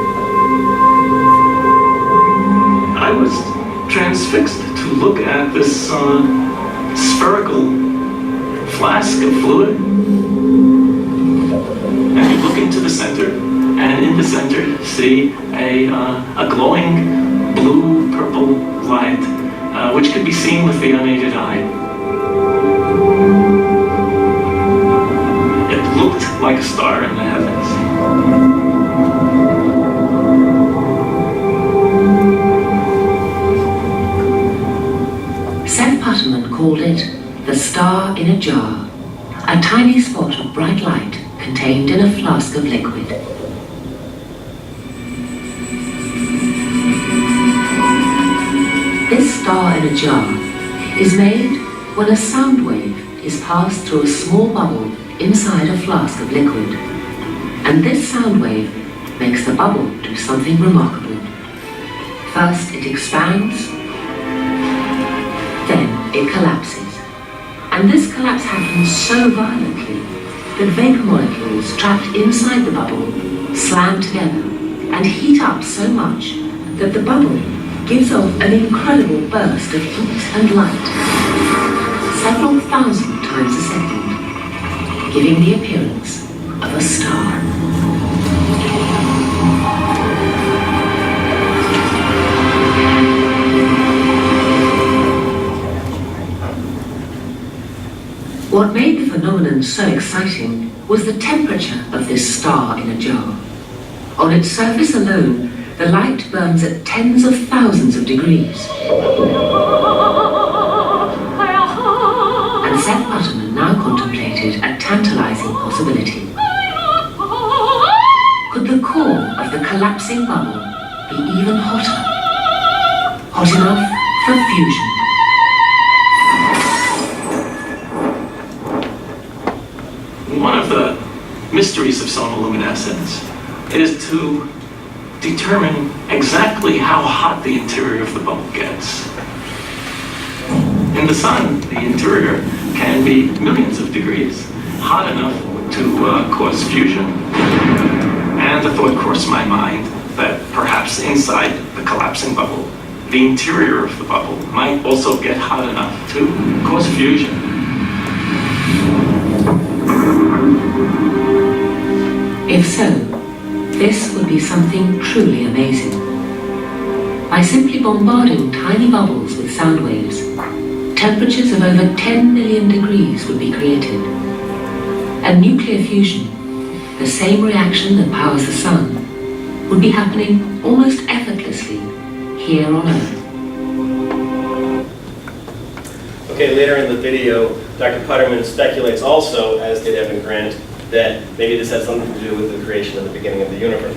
I was transfixed to look at this spherical flask of fluid. And you look into the center, and in the center see a glowing blue-purple light, which could be seen with the unaided eye. It looked like a star in the heavens. Putterman called it the star in a jar, a tiny spot of bright light contained in a flask of liquid. This star in a jar is made when a sound wave is passed through a small bubble inside a flask of liquid. And this sound wave makes the bubble do something remarkable. First it expands, then it collapses. And this collapse happens so violently that vapor molecules trapped inside the bubble slam together and heat up so much that the bubble gives off an incredible burst of heat and light. several thousand times a second, giving the appearance of a star. What made the phenomenon so exciting was the temperature of this star in a jar. On its surface alone, the light burns at tens of thousands of degrees. And Seth Butterman now contemplated a tantalizing possibility. Could the core of the collapsing bubble be even hotter? Hot enough for fusion? One of the mysteries of sonoluminescence is to determine exactly how hot the interior of the bubble gets. In the sun, the interior can be millions of degrees, hot enough to cause fusion. And the thought crossed my mind that perhaps inside the collapsing bubble, the interior of the bubble might also get hot enough to cause fusion. If so, this would be something truly amazing. By simply bombarding tiny bubbles with sound waves, temperatures of over 10 million degrees would be created. And nuclear fusion, the same reaction that powers the sun, would be happening almost effortlessly here on Earth. Okay, later in the video, Dr. Putterman speculates also, as did Evan Grant, that maybe this had something to do with the creation of the beginning of the universe.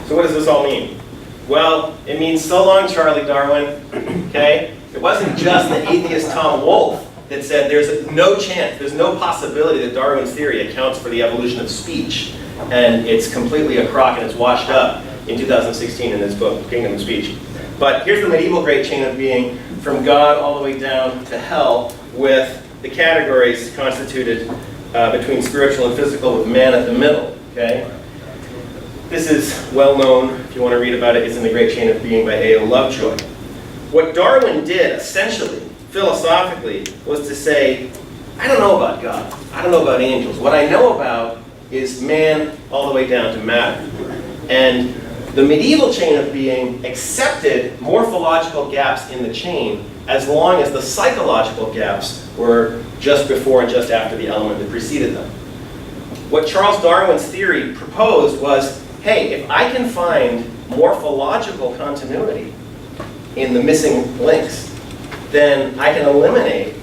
So what does this all mean? Well, it means so long, Charlie Darwin, okay? It wasn't just the atheist Tom Wolfe that said there's no chance, there's no possibility that Darwin's theory accounts for the evolution of speech, and it's completely a crock and it's washed up in 2016 in his book, Kingdom of Speech. But here's the medieval great chain of being, from God all the way down to hell, with the categories constituted between spiritual and physical, with man at the middle, okay? This is well known, if you want to read about it, it's in The Great Chain of Being by A.O. Lovejoy. What Darwin did, essentially, philosophically, was to say, I don't know about God, I don't know about angels. What I know about is man all the way down to matter. And the medieval chain of being accepted morphological gaps in the chain as long as the psychological gaps were just before and just after the element that preceded them. What Charles Darwin's theory proposed was, hey, if I can find morphological continuity in the missing links, then I can eliminate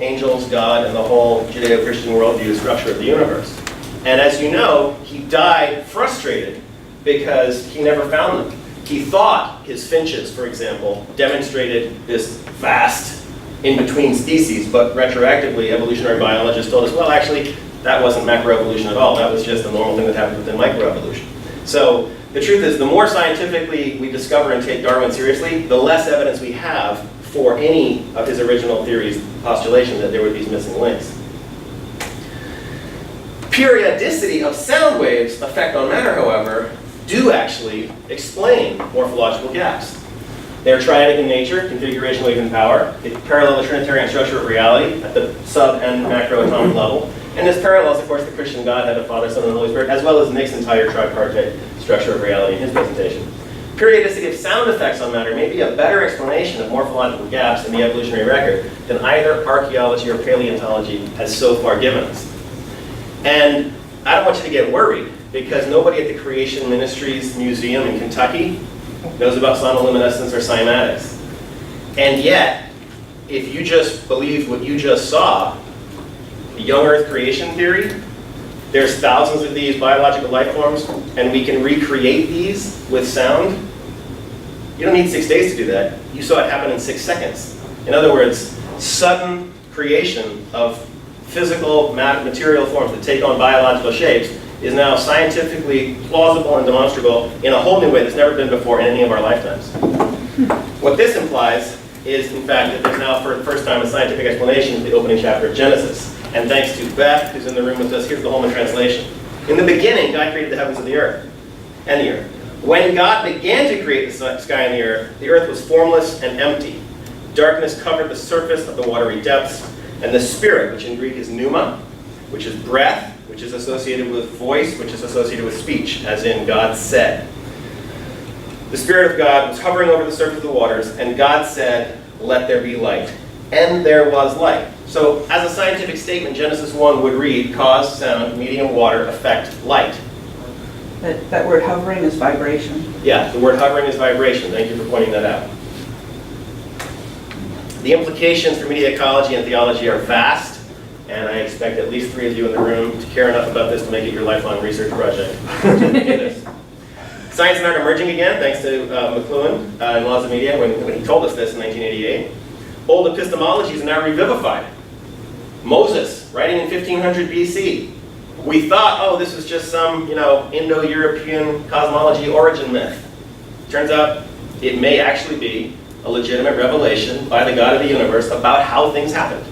angels, God, and the whole Judeo-Christian worldview structure of the universe. And as you know, he died frustrated because he never found them. He thought his finches, for example, demonstrated this vast in-between species, but retroactively, evolutionary biologists told us, well, actually, that wasn't macroevolution at all. That was just a normal thing that happened within microevolution. So the truth is, the more scientifically we discover and take Darwin seriously, the less evidence we have for any of his original theories' postulation that there were these missing links. Periodicity of sound waves' effect on matter, however, do actually explain morphological gaps. They're triadic in nature, configuration, wave, and power. They parallel the Trinitarian structure of reality at the sub- and macroatomic level. And this parallels, of course, the Christian Godhead of Father, Son, and Holy Spirit, as well as Nick's entire tripartite structure of reality in his presentation. Periodicity of sound effects on matter may be a better explanation of morphological gaps in the evolutionary record than either archaeology or paleontology has so far given us. And I don't want you to get worried, because nobody at the Creation Ministries Museum in Kentucky knows about sonoluminescence or cymatics. And yet, if you just believed what you just saw, the young Earth creation theory, there's thousands of these biological life forms, and we can recreate these with sound. You don't need 6 days to do that. You saw it happen in 6 seconds. In other words, sudden creation of physical material forms that take on biological shapes is now scientifically plausible and demonstrable in a whole new way that's never been before in any of our lifetimes. What this implies is, in fact, that there's now, for the first time, a scientific explanation of the opening chapter of Genesis. And thanks to Beth, who's in the room with us, here's the Holman translation. In the beginning, God created the heavens and the earth. When God began to create the sky and the earth was formless and empty. Darkness covered the surface of the watery depths, And the spirit, which in Greek is pneuma, which is breath, which is associated with voice, which is associated with speech, as in God said. The Spirit of God was hovering over the surface of the waters, and God said, "Let there be light." And there was light. So, as a scientific statement, Genesis 1 would read, cause, sound, medium, water, effect, light. That word hovering is vibration. Yeah, the word hovering is vibration. Thank you for pointing that out. The implications for media ecology and theology are vast, and I expect at least 3 of you in the room to care enough about this to make it your lifelong research project. To do this. Science and art are merging again, thanks to McLuhan in Laws of Media when he told us this in 1988. Old epistemologies are now revivified. Moses, writing in 1500 BC. We thought, oh, this was just some, Indo-European cosmology origin myth. Turns out it may actually be a legitimate revelation by the God of the universe about how things happened.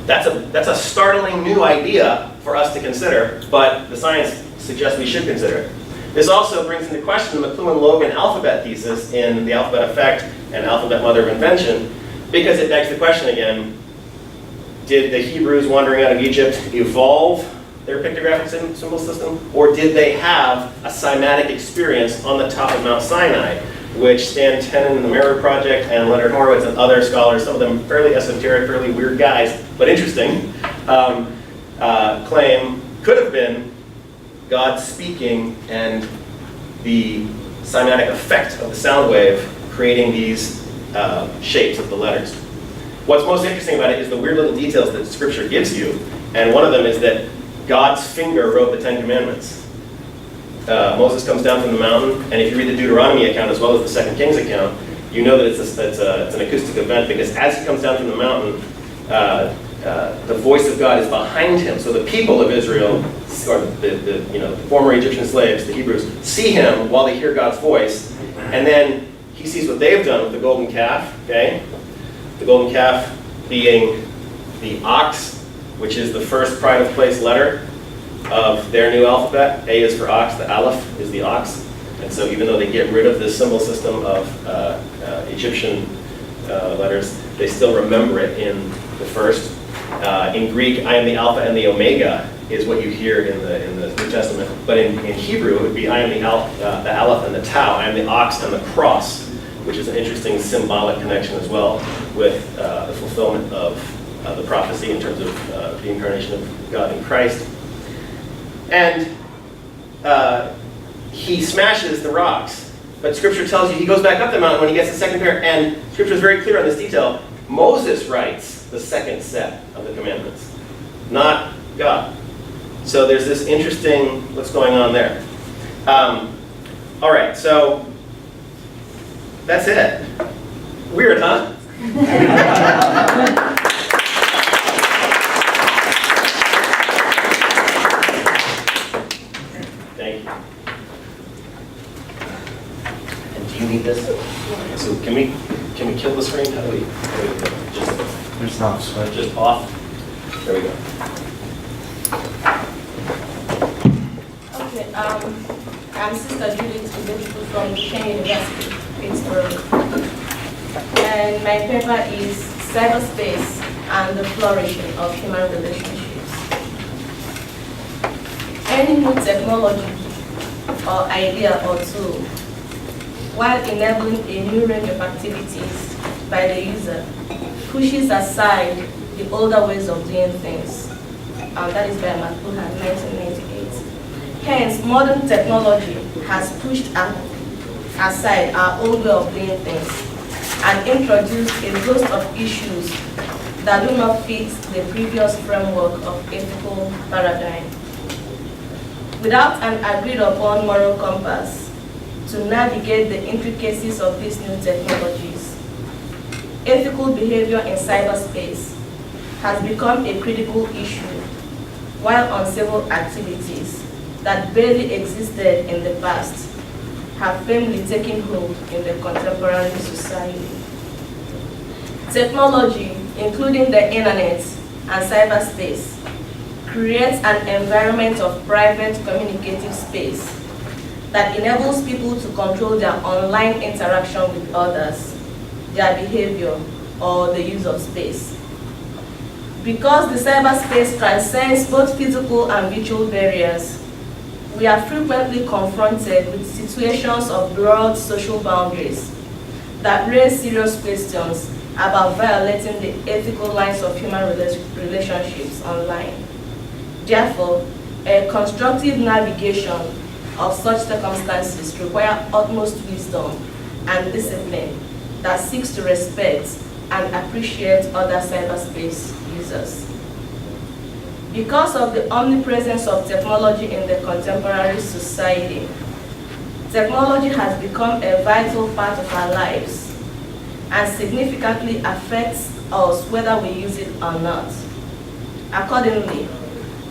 That's a startling new idea for us to consider, but the science suggests we should consider it. This also brings into question the McLuhan-Logan alphabet thesis in The Alphabet Effect and Alphabet Mother of Invention, because it begs the question again, did the Hebrews wandering out of Egypt evolve their pictographic symbol system, or did they have a cymatic experience on the top of Mount Sinai, which Stan Tenen and the Mirror Project and Leonard Horowitz and other scholars, some of them fairly esoteric, fairly weird guys, but interesting, claim could have been God speaking and the cymatic effect of the sound wave creating these shapes of the letters. What's most interesting about it is the weird little details that Scripture gives you, and one of them is that God's finger wrote the 10 Commandments. Moses comes down from the mountain, and if you read the Deuteronomy account as well as the 2 Kings account, you know that it's an acoustic event, because as he comes down from the mountain, the voice of God is behind him. So the people of Israel, or the former Egyptian slaves, the Hebrews, see him while they hear God's voice, and then he sees what they've done with the golden calf, okay? The golden calf being the ox, which is the first pride of place letter of their new alphabet. A is for ox, the aleph is the ox. And so even though they get rid of this symbol system of Egyptian letters, they still remember it in the first. In Greek, I am the Alpha and the Omega is what you hear in the New Testament. But in Hebrew, it would be I am the Aleph and the Tau, I am the ox and the cross, which is an interesting symbolic connection as well with the fulfillment of the prophecy in terms of the incarnation of God in Christ. And he smashes the rocks. But Scripture tells you he goes back up the mountain when he gets the second pair, and Scripture is very clear on this detail. Moses writes the second set of the commandments, not God. So there's this interesting, what's going on there. All right, so that's it. Weird, huh? Thank you. And do you need this? So can we kill the screen? How do we just There's not a switch. just off? There we go. Okay, I'm Sister Judith Ugochukwu from Duquesne University, Pittsburgh. And my paper is Cyberspace and the Flourishing of Human Relationships. Any new technology or idea or tool, while enabling a new range of activities by the user, pushes aside the older ways of doing things. That is by McLuhan, 1998. Hence, modern technology has pushed aside our old way of doing things and introduced a host of issues that do not fit the previous framework of ethical paradigm. Without an agreed upon moral compass to navigate the intricacies of these new technologies, ethical behavior in cyberspace has become a critical issue, while uncivil activities that barely existed in the past have firmly taken hold in the contemporary society. Technology, including the internet and cyberspace, creates an environment of private communicative space that enables people to control their online interaction with others, their behavior, or the use of space. Because the cyberspace transcends both physical and virtual barriers, we are frequently confronted with situations of blurred social boundaries that raise serious questions about violating the ethical lines of human relationships online. Therefore, a constructive navigation of such circumstances requires utmost wisdom and discipline that seeks to respect and appreciate other cyberspace users. Because of the omnipresence of technology in the contemporary society, technology has become a vital part of our lives and significantly affects us whether we use it or not. Accordingly,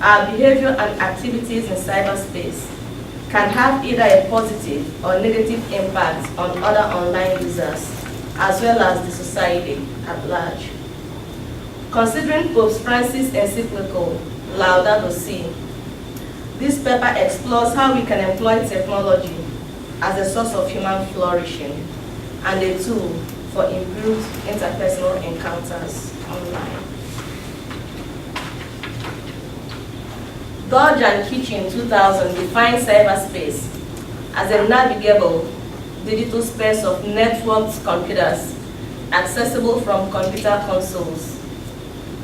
our behavior and activities in cyberspace can have either a positive or negative impact on other online users, as well as the society at large. Considering Pope Francis' encyclical, Laudato Si, this paper explores how we can employ technology as a source of human flourishing and a tool for improved interpersonal encounters online. Dodge and Kitchen 2000 defines cyberspace as a navigable digital space of networked computers accessible from computer consoles,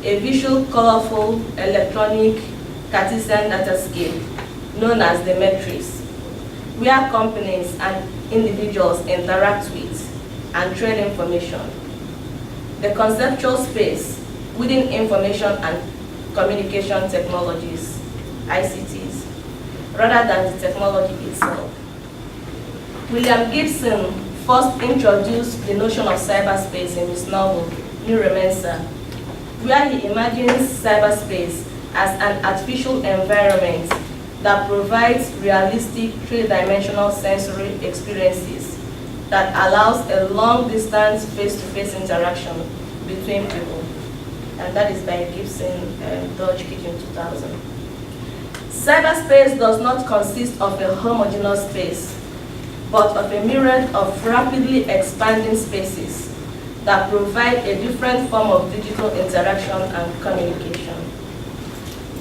a visual, colorful, electronic Cartesian datascape known as the matrix, where companies and individuals interact with and trade information. The conceptual space within information and communication technologies, ICTs, rather than the technology itself. William Gibson first introduced the notion of cyberspace in his novel, New Romancer, where he imagines cyberspace as an artificial environment that provides realistic three-dimensional sensory experiences that allows a long-distance face-to-face interaction between people. And that is by Gibson, Dodge Kitchen 2000. Cyberspace does not consist of a homogeneous space, but of a myriad of rapidly expanding spaces that provide a different form of digital interaction and communication.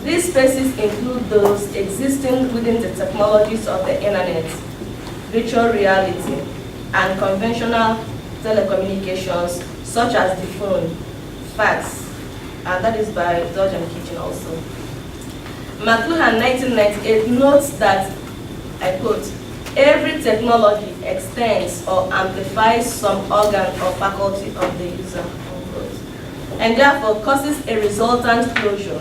These spaces include those existing within the technologies of the internet, virtual reality, and conventional telecommunications such as the phone, fax, and that is by Dodge and Kitchen also. McLuhan 1998 notes that, I quote, every technology extends or amplifies some organ or faculty of the user, unquote, and therefore causes a resultant closure,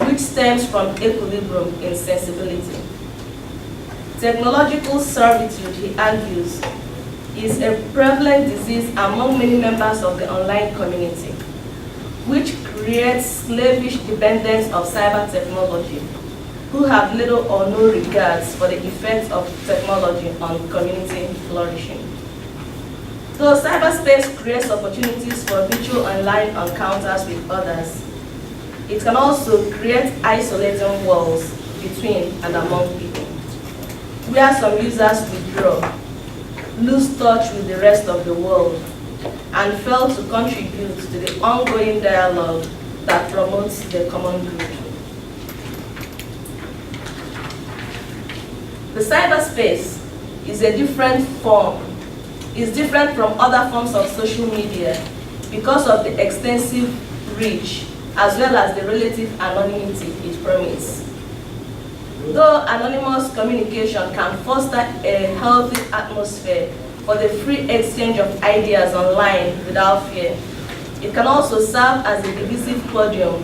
which stems from equilibrium in sensibility. Technological servitude, he argues, is a prevalent disease among many members of the online community, which creates slavish dependence of cyber technology, who have little or no regards for the effects of technology on community flourishing. Though cyberspace creates opportunities for virtual online encounters with others, it can also create isolating walls between and among people, where some users withdraw, lose touch with the rest of the world, and fail to contribute to the ongoing dialogue that promotes the common good. The cyberspace is a different form, is different from other forms of social media because of the extensive reach as well as the relative anonymity it permits. Though anonymous communication can foster a healthy atmosphere for the free exchange of ideas online without fear, it can also serve as a divisive podium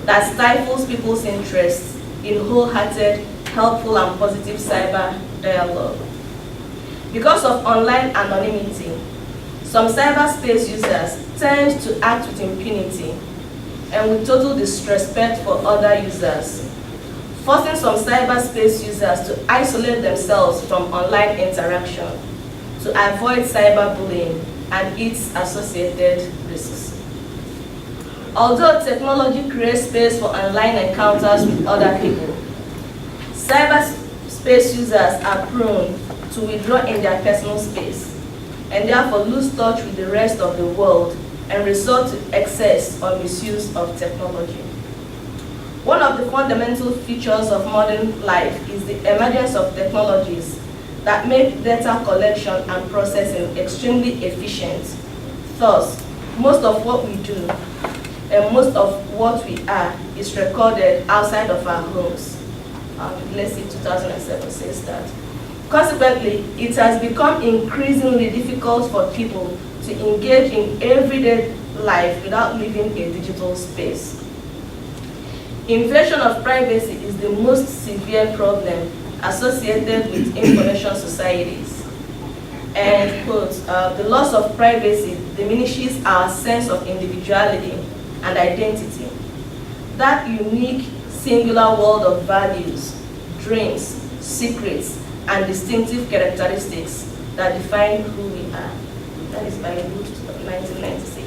that stifles people's interests in wholehearted, helpful, and positive cyber dialogue. Because of online anonymity, some cyberspace users tend to act with impunity and with total disrespect for other users, forcing some cyberspace users to isolate themselves from online interaction to avoid cyberbullying and its associated risks. Although technology creates space for online encounters with other people, cyberspace users are prone to withdraw in their personal space and therefore lose touch with the rest of the world and resort to excess or misuse of technology. One of the fundamental features of modern life is the emergence of technologies that make data collection and processing extremely efficient. Thus, most of what we do and most of what we are is recorded outside of our homes. Let's see, 2007 says that. Consequently, it has become increasingly difficult for people to engage in everyday life without leaving a digital space. Invasion of privacy is the most severe problem associated with information societies. And quote, the loss of privacy diminishes our sense of individuality and identity. That unique, singular world of values, dreams, secrets, and distinctive characteristics that define who we are. That is by Wood, 1996.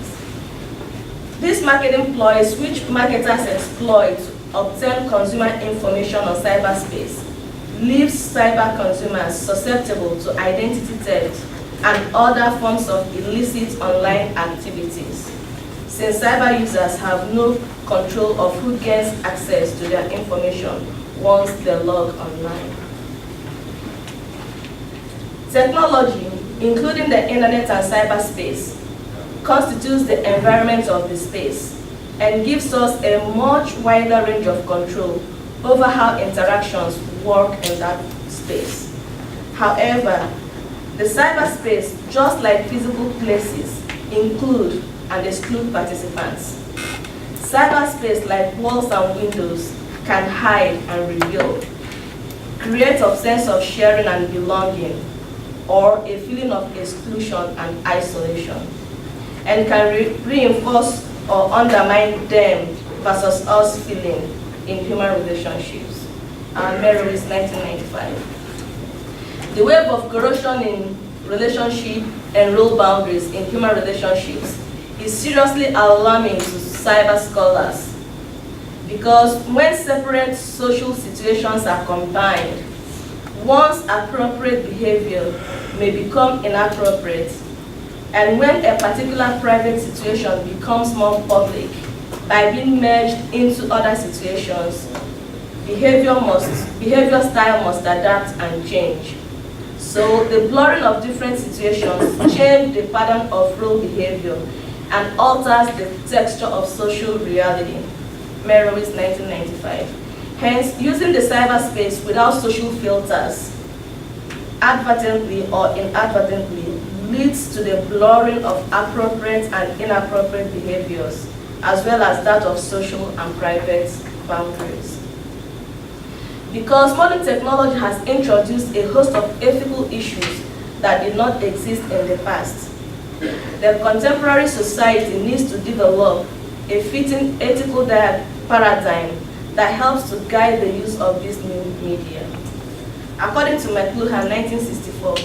These marketing ploys, which marketers exploit to obtain consumer information on cyberspace, leaves cyber consumers susceptible to identity theft and other forms of illicit online activities, since cyber users have no control of who gets access to their information once they log online. Technology, including the internet and cyberspace, constitutes the environment of the space and gives us a much wider range of control over how interactions work in that space. However, the cyberspace, just like physical places, include and exclude participants. Cyberspace, like walls and windows, can hide and reveal, create a sense of sharing and belonging, or a feeling of exclusion and isolation, and can reinforce or undermine them versus us feeling in human relationships. Merowitz, 1995. The web of corrosion in relationship and role boundaries in human relationships is seriously alarming to cyber scholars, because when separate social situations are combined, one's appropriate behavior may become inappropriate, and when a particular private situation becomes more public by being merged into other situations, behavior style must adapt and change. So the blurring of different situations change the pattern of role behavior and alters the texture of social reality. Merowitz, 1995. Hence, using the cyberspace without social filters, advertently or inadvertently, leads to the blurring of appropriate and inappropriate behaviors, as well as that of social and private boundaries. Because modern technology has introduced a host of ethical issues that did not exist in the past, the contemporary society needs to develop a fitting ethical paradigm that helps to guide the use of this new media. According to McLuhan, 1964,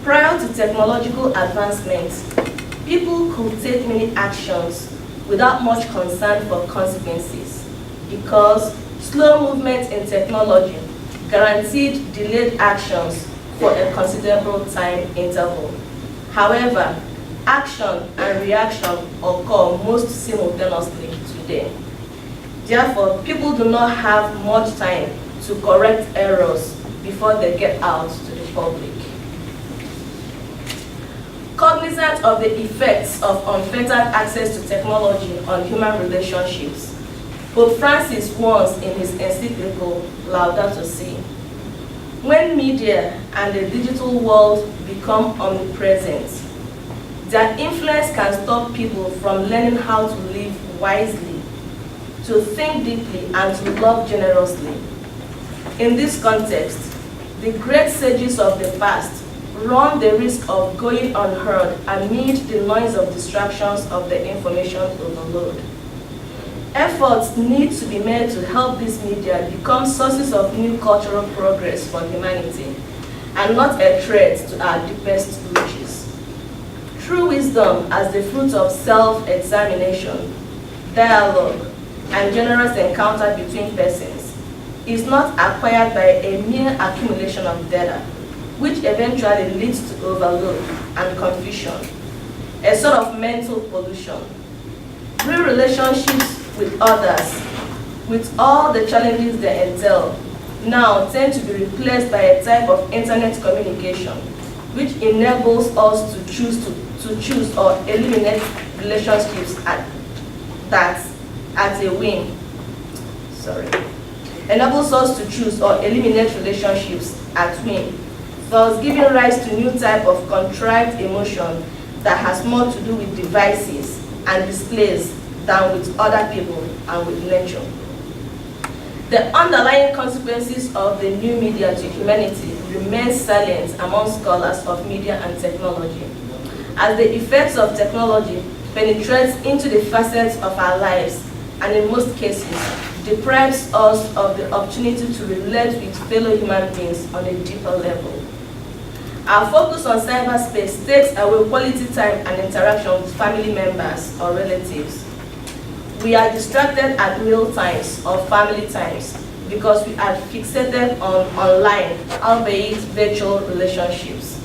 prior to technological advancements, people could take many actions without much concern for consequences, because slow movement in technology guaranteed delayed actions for a considerable time interval. However, action and reaction occur most simultaneously today. Therefore, people do not have much time to correct errors before they get out to the public. Cognizant of the effects of unfettered access to technology on human relationships, Pope Francis warns in his encyclical Laudato Si, when media and the digital world become omnipresent, their influence can stop people from learning how to live wisely, to think deeply, and to love generously. In this context, the great sages of the past run the risk of going unheard amid the noise of distractions of the information overload. Efforts need to be made to help these media become sources of new cultural progress for humanity, and not a threat to our deepest riches. True wisdom, as the fruit of self-examination, dialogue, and generous encounter between persons, is not acquired by a mere accumulation of data, which eventually leads to overload and confusion, a sort of mental pollution. Real relationships with others with all the challenges they entail, now tend to be replaced by a type of internet communication, which enables us to choose or eliminate relationships at a whim. Enables us to choose or eliminate relationships at whim, thus giving rise to new type of contrived emotion that has more to do with devices and displays than with other people and with nature. The underlying consequences of the new media to humanity remain salient among scholars of media and technology, as the effects of technology penetrates into the facets of our lives and in most cases deprives us of the opportunity to relate with fellow human beings on a deeper level. Our focus on cyberspace takes away quality time and interaction with family members or relatives. We are distracted at meal times or family times because we are fixated on online, albeit virtual relationships.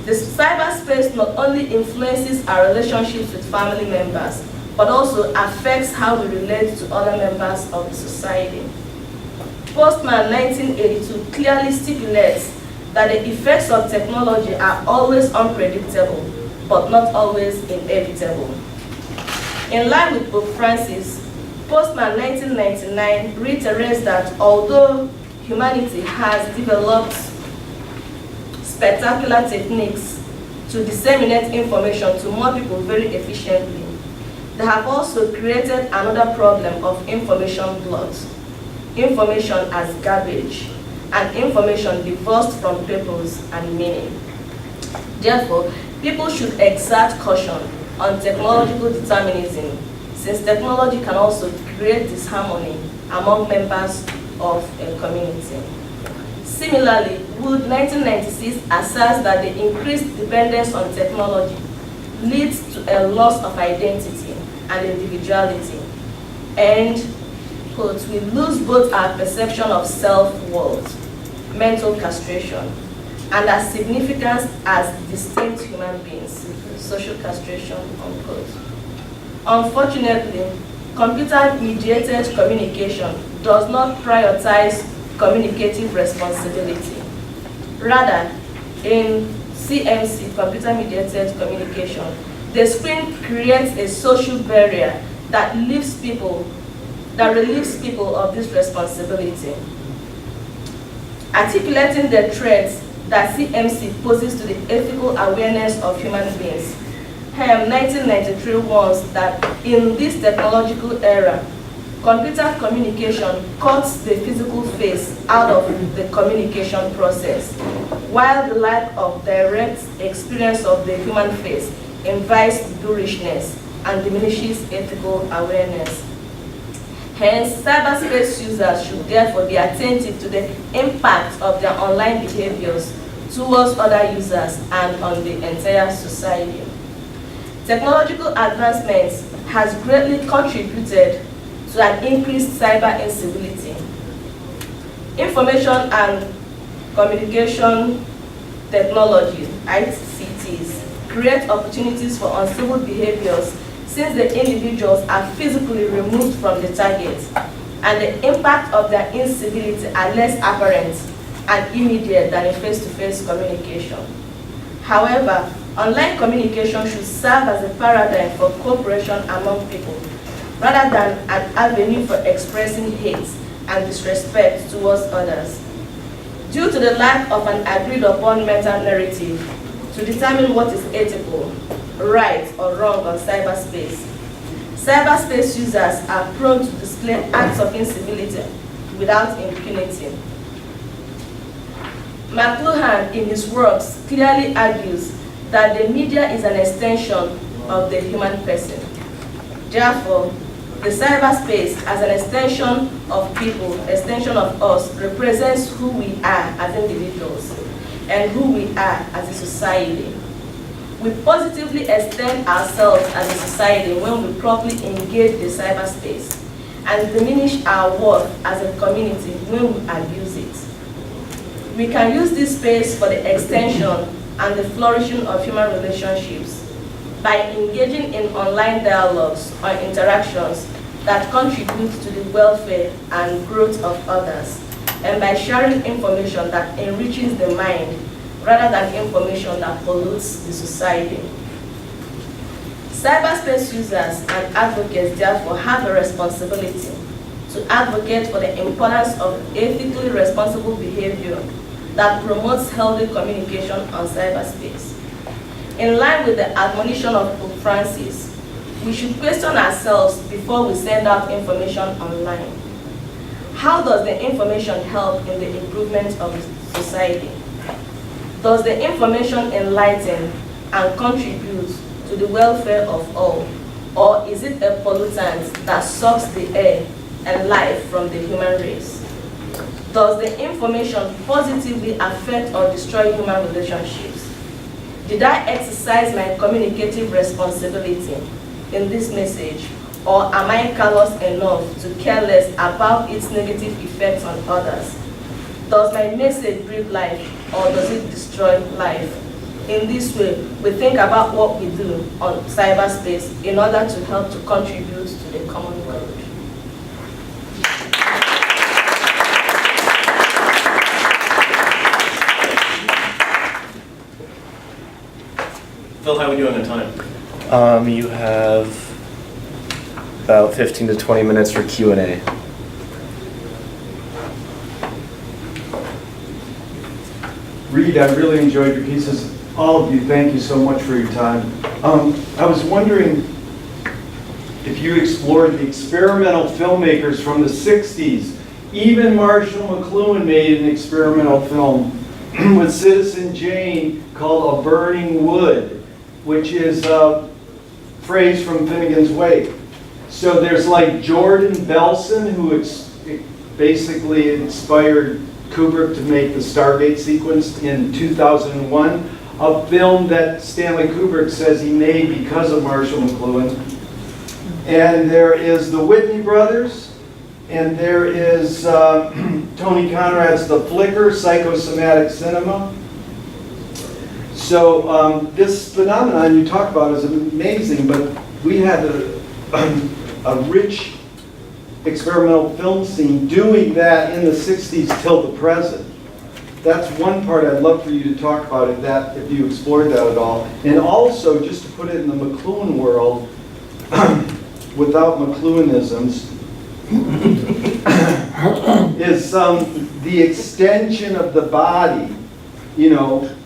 The cyberspace not only influences our relationships with family members, but also affects how we relate to other members of the society. Postman 1982 clearly stipulates that the effects of technology are always unpredictable, but not always inevitable. In line with Pope Francis, Postman 1999 reiterates that although humanity has developed spectacular techniques to disseminate information to more people very efficiently, they have also created another problem of information glut, information as garbage, and information divorced from purpose and meaning. Therefore, people should exert caution on technological determinism, since technology can also create disharmony among members of a community. Similarly, Wood 1996 asserts that the increased dependence on technology leads to a loss of identity and individuality, and, quote, we lose both our perception of self-worth, mental castration, and our significance as distinct human beings, social castration, unquote. Unfortunately, computer-mediated communication does not prioritize communicative responsibility. Rather, in CMC, computer-mediated communication, the screen creates a social barrier that relieves people of this responsibility. Articulating the threats that CMC poses to the ethical awareness of human beings, Hem 1993 warns that in this technological era, computer communication cuts the physical face out of the communication process, while the lack of direct experience of the human face invites boorishness and diminishes ethical awareness. Hence, cyberspace users should therefore be attentive to the impact of their online behaviors towards other users and on the entire society. Technological advancements has greatly contributed to an increased cyber incivility. Information and communication technology, ICTs, create opportunities for uncivil behaviors since the individuals are physically removed from the target, and the impact of their incivility are less apparent and immediate than in face-to-face communication. However, online communication should serve as a paradigm for cooperation among people, rather than an avenue for expressing hate and disrespect towards others. Due to the lack of an agreed-upon meta-narrative to determine what is ethical, right or wrong on cyberspace, cyberspace users are prone to display acts of incivility without impunity. McLuhan, in his works, clearly argues that the media is an extension of the human person. Therefore, the cyberspace as an extension of people, extension of us, represents who we are as individuals and who we are as a society. We positively extend ourselves as a society when we properly engage the cyberspace, and diminish our worth as a community when we abuse it. We can use this space for the extension and the flourishing of human relationships by engaging in online dialogues or interactions that contribute to the welfare and growth of others, and by sharing information that enriches the mind rather than information that pollutes the society. Cyberspace users and advocates therefore have a responsibility to advocate for the importance of ethically responsible behavior that promotes healthy communication on cyberspace. In line with the admonition of Pope Francis, we should question ourselves before we send out information online. How does the information help in the improvement of society? Does the information enlighten and contribute to the welfare of all? Or is it a pollutant that sucks the air and life from the human race? Does the information positively affect or destroy human relationships? Did I exercise my communicative responsibility in this message, or am I callous enough to care less about its negative effects on others? Does my message breathe life, or does it destroy life? In this way, we think about what we do on cyberspace in order to help to contribute to the common good. Phil, how are we doing on time? You have about 15 to 20 minutes for Q&A. Reed, I really enjoyed your pieces. All of you, thank you so much for your time. I was wondering if you explored the experimental filmmakers from the 60s. Even Marshall McLuhan made an experimental film with Citizen Jane called A Burning Wood, which is a phrase from Finnegan's Wake. So there's like Jordan Belson, who basically inspired Kubrick to make the Stargate sequence in 2001, a film that Stanley Kubrick says he made because of Marshall McLuhan. And there is the Whitney brothers, and there is Tony Conrad's The Flicker, psychosomatic cinema. So this phenomenon you talk about is amazing, but we had a rich experimental film scene doing that in the 60s till the present. That's one part I'd love for you to talk about, if you explored that at all. And also, just to put it in the McLuhan world, without McLuhanisms, is the extension of the body. You know,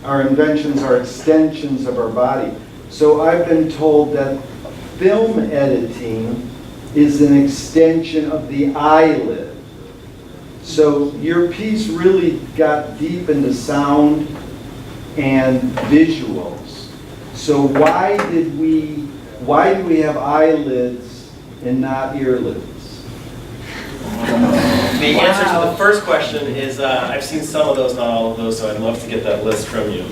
our inventions are extensions of our body. So I've been told that film editing is an extension of the eyelid. So your piece really got deep into sound and visuals. So why do we have eyelids and not earlids? The answer to the first question is I've seen some of those, not all of those, so I'd love to get that list from you.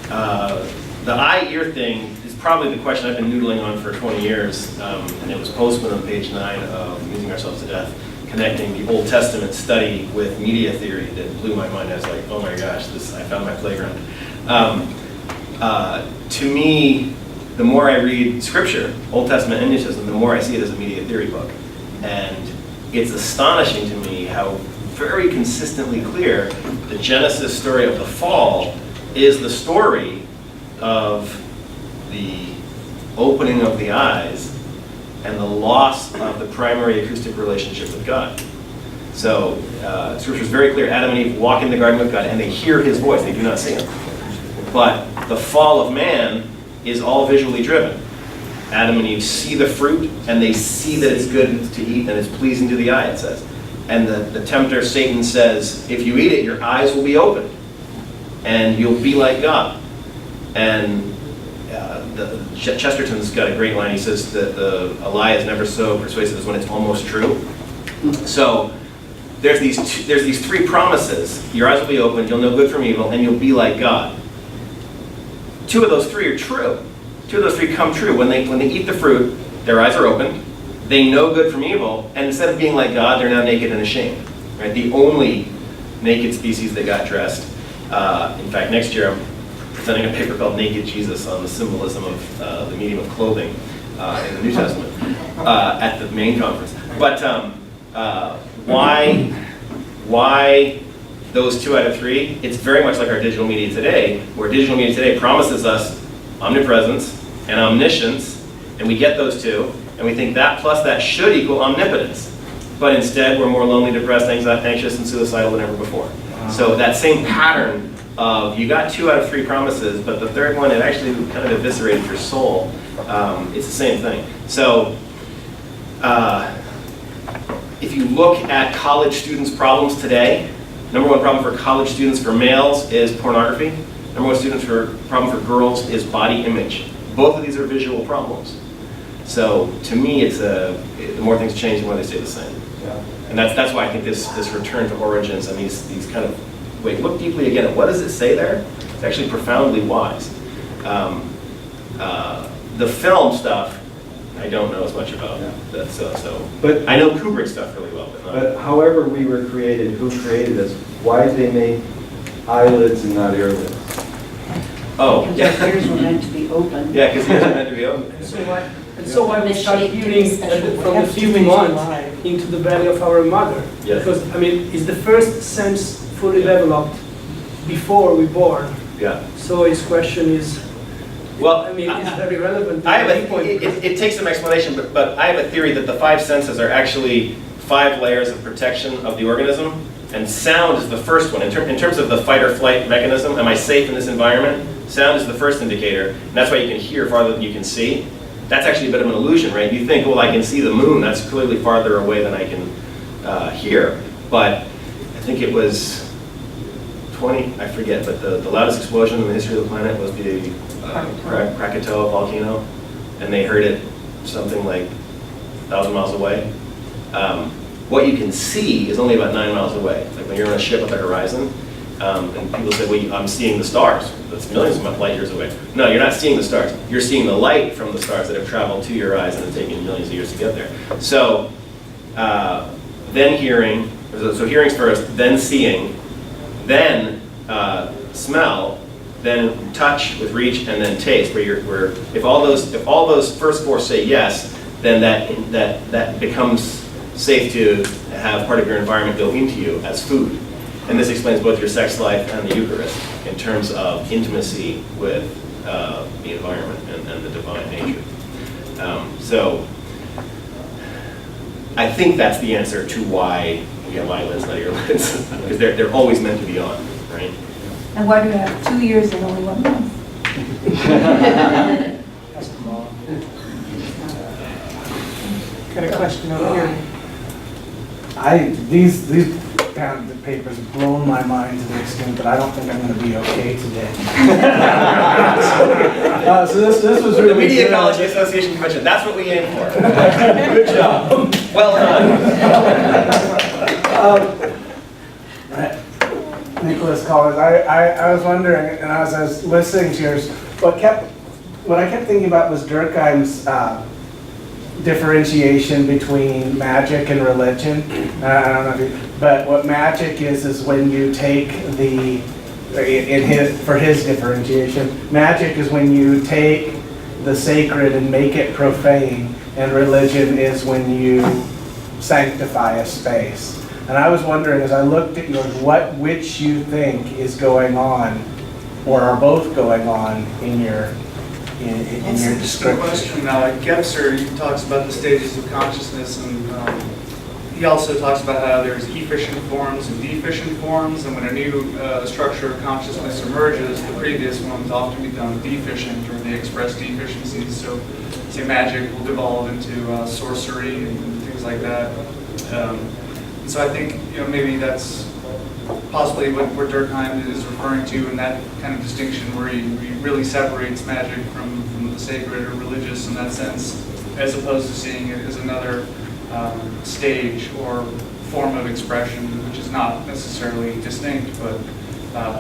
The eye-ear thing is probably the question I've been noodling on for 20 years, and it was Postman on page 9 of Amusing Ourselves to Death, connecting the Old Testament study with media theory that blew my mind. I was like, oh my gosh, I found my playground. To me, the more I read Scripture, Old Testament and New Testament, the more I see it as a media theory book. And it's astonishing to me how very consistently clear the Genesis story of the fall is the story of the opening of the eyes and the loss of the primary acoustic relationship with God. So Scripture is very clear. Adam and Eve walk in the garden with God and they hear his voice. They do not see him. But the fall of man is all visually driven. Adam and Eve see the fruit and they see that it's good to eat and it's pleasing to the eye, it says. And the tempter, Satan, says, if you eat it, your eyes will be opened and you'll be like God. And Chesterton's got a great line. He says that a lie is never so persuasive as when it's almost true. So there's these three promises. Your eyes will be opened, you'll know good from evil, and you'll be like God. Two of those three are true. Two of those three come true. When they eat the fruit, their eyes are opened, they know good from evil, and instead of being like God, they're now naked and ashamed. Right? The only naked species that got dressed. In fact, next year I'm presenting a paper called Naked Jesus on the symbolism of the medium of clothing. in the New Testament at the main conference. But why those 2 out of 3? It's very much like our digital media today, where digital media today promises us omnipresence and omniscience, and we get those 2, and we think that plus that should equal omnipotence. But instead, we're more lonely, depressed, anxious, and suicidal than ever before. So that same pattern of you got 2 out of 3 promises, but the third one, it actually kind of eviscerated your soul. It's the same thing. So if you look at college students' problems today, number 1 problem for college students for males is pornography. Number 1 problem for girls is body image. Both of these are visual problems. So to me, it's the more things change, the more they stay the same. And that's why I think this return to origins and these kind of, wait, look deeply again at what does it say there? It's actually profoundly wise. The film stuff, I don't know as much about. But I know Kubrick stuff really well. But however we were created, who created us, why did they make eyelids and not earlids? Oh, Because our ears were meant to be open. Yeah, because ears are meant to be open. So why we start hearing from the few months into the belly of our mother? Yes. Because, I mean, is the first sense fully developed before we born? Yeah. So his question is, well, I mean, it's very relevant. I have it takes some explanation, but I have a theory that the 5 senses are actually 5 layers of protection of the organism, and sound is the first one. In terms of the fight or flight mechanism, am I safe in this environment? Sound is the first indicator, and that's why you can hear farther than you can see. That's actually a bit of an illusion, right? You think, well, I can see the moon. That's clearly farther away than I can hear. But I think it was 20, I forget, but the loudest explosion in the history of the planet was the Krakatoa volcano, and they heard it something like 1,000 miles away. What you can see is only about 9 miles away. It's like when you're on a ship at the horizon, and people say, well, I'm seeing the stars. That's millions of light years away. No, you're not seeing the stars. You're seeing the light from the stars that have traveled to your eyes and have taken millions of years to get there. So then hearing, so hearing's first, then seeing, then smell, then touch with reach, and then taste. Where if all those first 4 say yes, then that becomes safe to have part of your environment go into you as food. And this explains both your sex life and the Eucharist in terms of intimacy with the environment and the divine nature. So I think that's the answer to why we have eyelids, not earlids, because they're always meant to be on, right? And why do you have 2 years and only 1 month? Got a question over here. These papers have blown my mind to the extent that I don't think I'm going to be okay today. So this was really the Media good. Ecology Association Convention. That's what we aim for. Good job. Well done. Nicholas Collins, I was wondering, and as I was listening to yours, what I kept thinking about was Durkheim's differentiation between magic and religion. I don't know if you, but what magic is when you take for his differentiation, magic is when you take the sacred and make it profane, and religion is when you sanctify a space. And I was wondering, as I looked at yours, which you think is going on, or are both going on in your description? Question. Gebser, he talks about the stages of consciousness, and he also talks about how there's efficient forms and deficient forms, and when a new structure of consciousness emerges, the previous ones often become deficient, or they express deficiencies. So, say magic will devolve into sorcery and things like that. So I think maybe that's possibly what Durkheim is referring to in that kind of distinction, where he really separates magic from the sacred or religious in that sense, as opposed to seeing it as another stage or form of expression, which is not necessarily distinct, but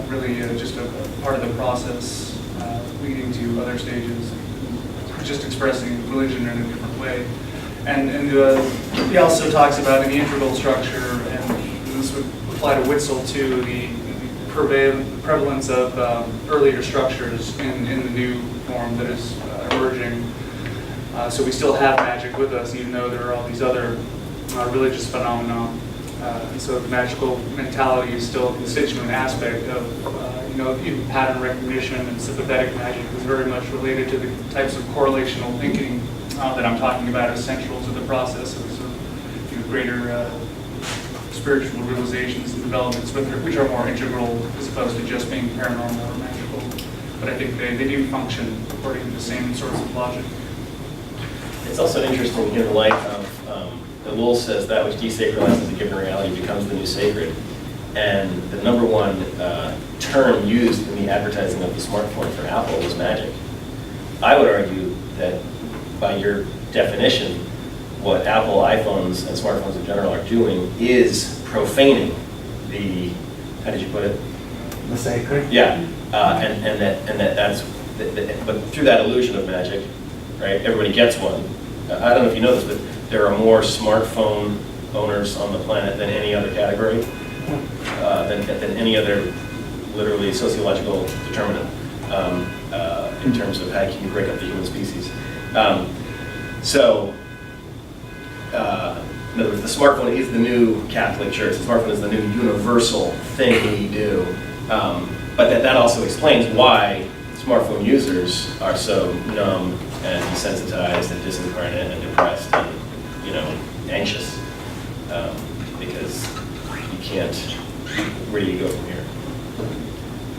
really just a part of the process leading to other stages, just expressing religion in a different way. And he also talks about in the integral structure, and this would apply to Witzel too, the prevalence of earlier structures in the new form that is emerging. So we still have magic with us, even though there are all these other religious phenomena. And so the magical mentality is still a constituent aspect of, even pattern recognition and sympathetic magic is very much related to the types of correlational thinking that I'm talking about as central to the processes of greater spiritual realizations and developments, which are more integral as opposed to just being paranormal or magical. But I think they do function according to the same sorts of logic. It's also interesting in the light of, the Lowell says that which desacralizes a given reality becomes the new sacred. And the number one term used in the advertising of the smartphone for Apple was magic. I would argue that by your definition, what Apple iPhones and smartphones in general are doing is profaning the, how did you put it? The sacred? Yeah, that's, but through that illusion of magic, right, everybody gets one. I don't know if you know this, but there are more smartphone owners on the planet than any other category, than any other literally sociological determinant in terms of how can you break up the human species. In other words, the smartphone is the new Catholic Church. The smartphone is the new universal thing we do. But that also explains why smartphone users are so numb and desensitized and disincarnate and depressed and, anxious. Because you can't, where do you go from here?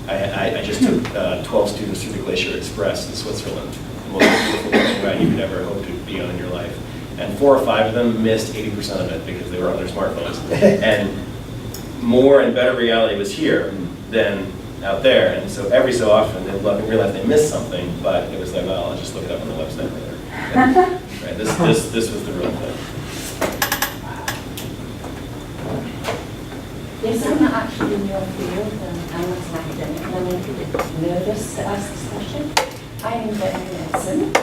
I just took 12 students through the Glacier Express in Switzerland, the most beautiful ride you could ever hope to be on in your life. And 4 or 5 of them missed 80% of it because they were on their smartphones. And more and better reality was here than out there. And so every so often they'd realize they missed something, but it was like, well, I'll just look it up on the website later. Right? This was the real thing. Yes, I'm not actually in your field, and I'm not an academic, and I'm a little bit nervous to ask this question. I am in veterinary medicine,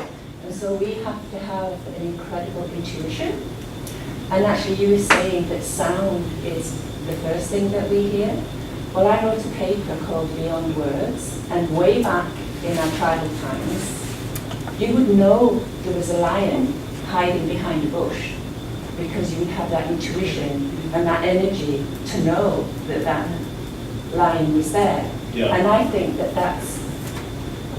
and so we have to have an incredible intuition. And actually you were saying that sound is the first thing that we hear. Well, I wrote a paper called Beyond Words, and way back in our tribal times, you would know there was a lion hiding behind a bush because you would have that intuition and that energy to know that that lion was there. Yeah. And I think that that's